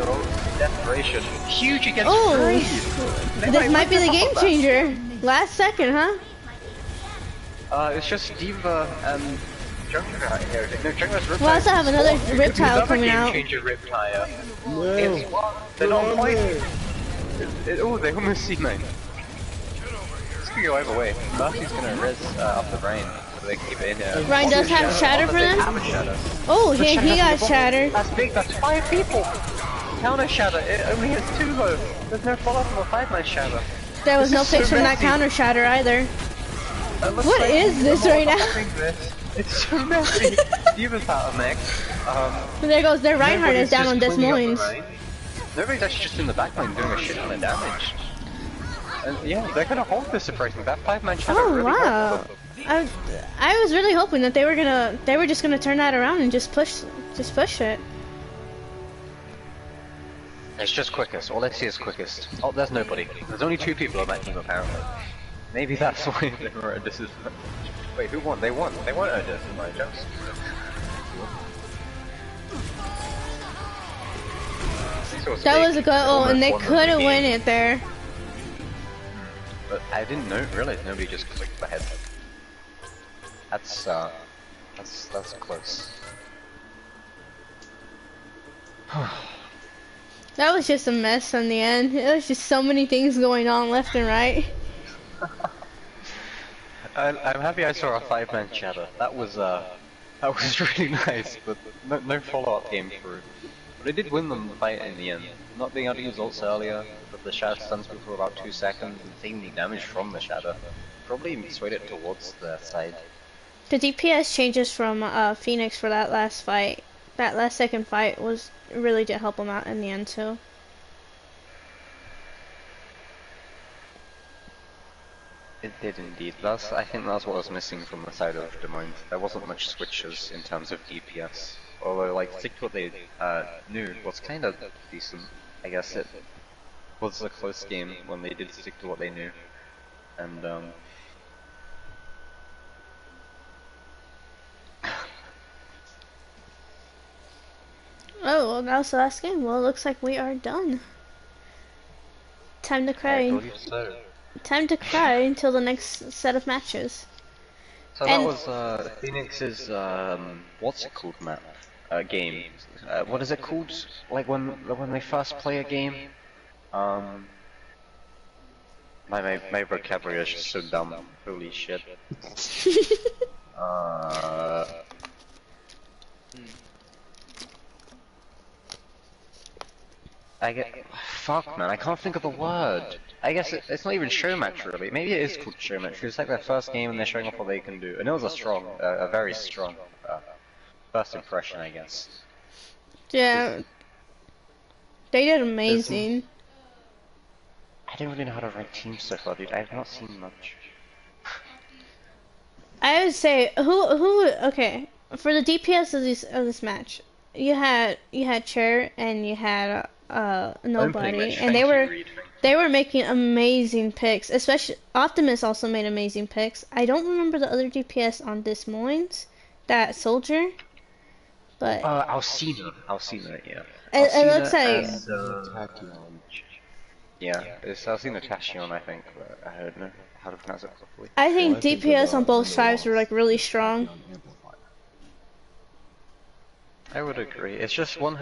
Desperation. Huge against this might be the game changer. Last second, huh? It's just Diva and Junker right here. No, Junker's Riptide. We'll also have another Riptile coming out. No. They're not fighting. Oh, they almost see me. This could go either way. Mercy's gonna res up the Rain. So they keep it in here. Ryan does have shatter for them? Oh, he got shattered. That's big, that's 5 people! Counter shatter, it only has 2 though. There's no follow-up from a 5-man shatter. There was no picks from that counter shatter either. What is this right now? It's so messy. Diva's out of mech. There goes their Reinhardt is down on Des Moines. Nobody's actually just in the backline doing a shit ton of damage. And yeah, they're gonna hold this surprisingly. That 5-man shatter really wow. I was really hoping that they were just gonna turn that around and just push it. It's just quickest. All I see is quickest. Oh, there's nobody. There's only 2 people on that team apparently. Maybe that's why they were at disadvantage. Wait, who won? They won. They weren't at disadvantage. That was a good ult, and they couldn't win it there. But I didn't realize nobody just clicked the head. That's close. That was just a mess in the end. It was just so many things going on left and right. I'm happy I saw a 5-man shatter. That was really nice, but no follow-up came through. But it did win them the fight in the end. Not being able to use ults earlier, but the shatter stuns people for about 2 seconds and taking the damage from the shatter probably swayed it towards their side. The DPS changes from Phoenix for that last fight, that last second fight, really did help them out in the end too. It did indeed. I think that's what was missing from the side of Des Moines. There wasn't much switches in terms of DPS. Although, like, stick to what they knew was kind of decent. I guess it was a close game when they did stick to what they knew. And, oh, well, that was the last game. Well, it looks like we are done. Time to cry. I believe so. Time to cry until the next set of matches. So and that was Phoenix's what's it called map game. What is it called? Like when they first play a game, Um, my vocabulary is just so dumb. Holy shit. Uh, I get fuck man, I can't think of the word. I guess it's not even showmatch really. Maybe it is called showmatch. It's like their first game and they're showing off what they can do. And it was a very strong first impression, I guess. Yeah, they did amazing. I don't really know how to rank teams so far, dude. I have not seen much. I would say okay, for the DPS of this match, you had Chair and you had Nobody, and they were making amazing picks. Especially Optimus also made amazing picks. I don't remember the other DPS on this Moines, that soldier, but Alcina, yeah. it looks like Tachyon. Yeah, it's Alcina Tachyon, I think, but I don't know how to pronounce it properly. I think Well, I think DPS of, on both the sides were like really Tachyon strong. amplifier. I would agree. It's just one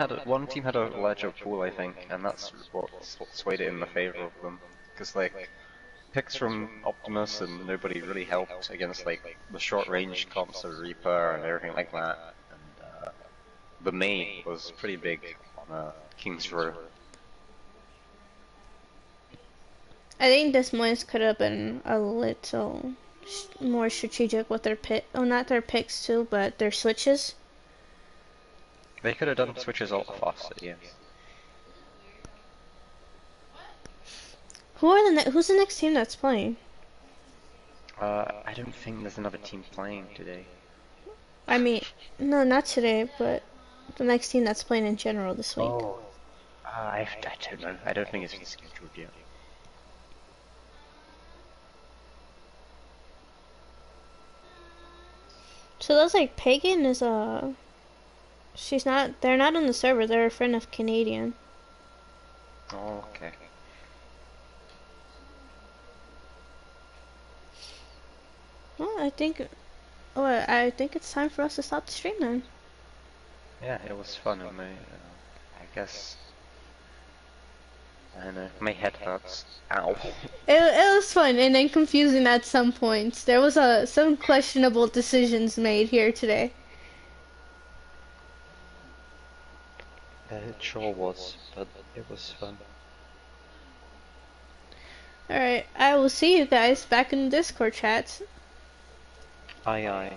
team had a larger pool, I think, and that's what swayed it in the favor of them. Because like picks from Optimus and Nobody really helped against like the short range comps of Reaper and everything like that. And the May was pretty big on King's Row. I think this Moines could have been a little more strategic with their pick. Oh, not their picks too, but their switches. They could have done switches a lot faster, yes. Who's the next team that's playing? I don't think there's another team playing today. I mean, no, not today, but the next team that's playing in general this week. Oh. I don't know. I don't think it's been scheduled yet. So that's like Pagan is they're not on the server, they're a friend of Canadian. Oh, okay. Well, I think it's time for us to stop the stream then. Yeah, it was fun, and I guess, I don't know, my head hurts. Ow. It was fun and then confusing at some points. There was some questionable decisions made here today. It sure was, but it was fun. Alright, I will see you guys back in the Discord chats. Aye aye.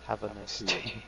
Have a nice day.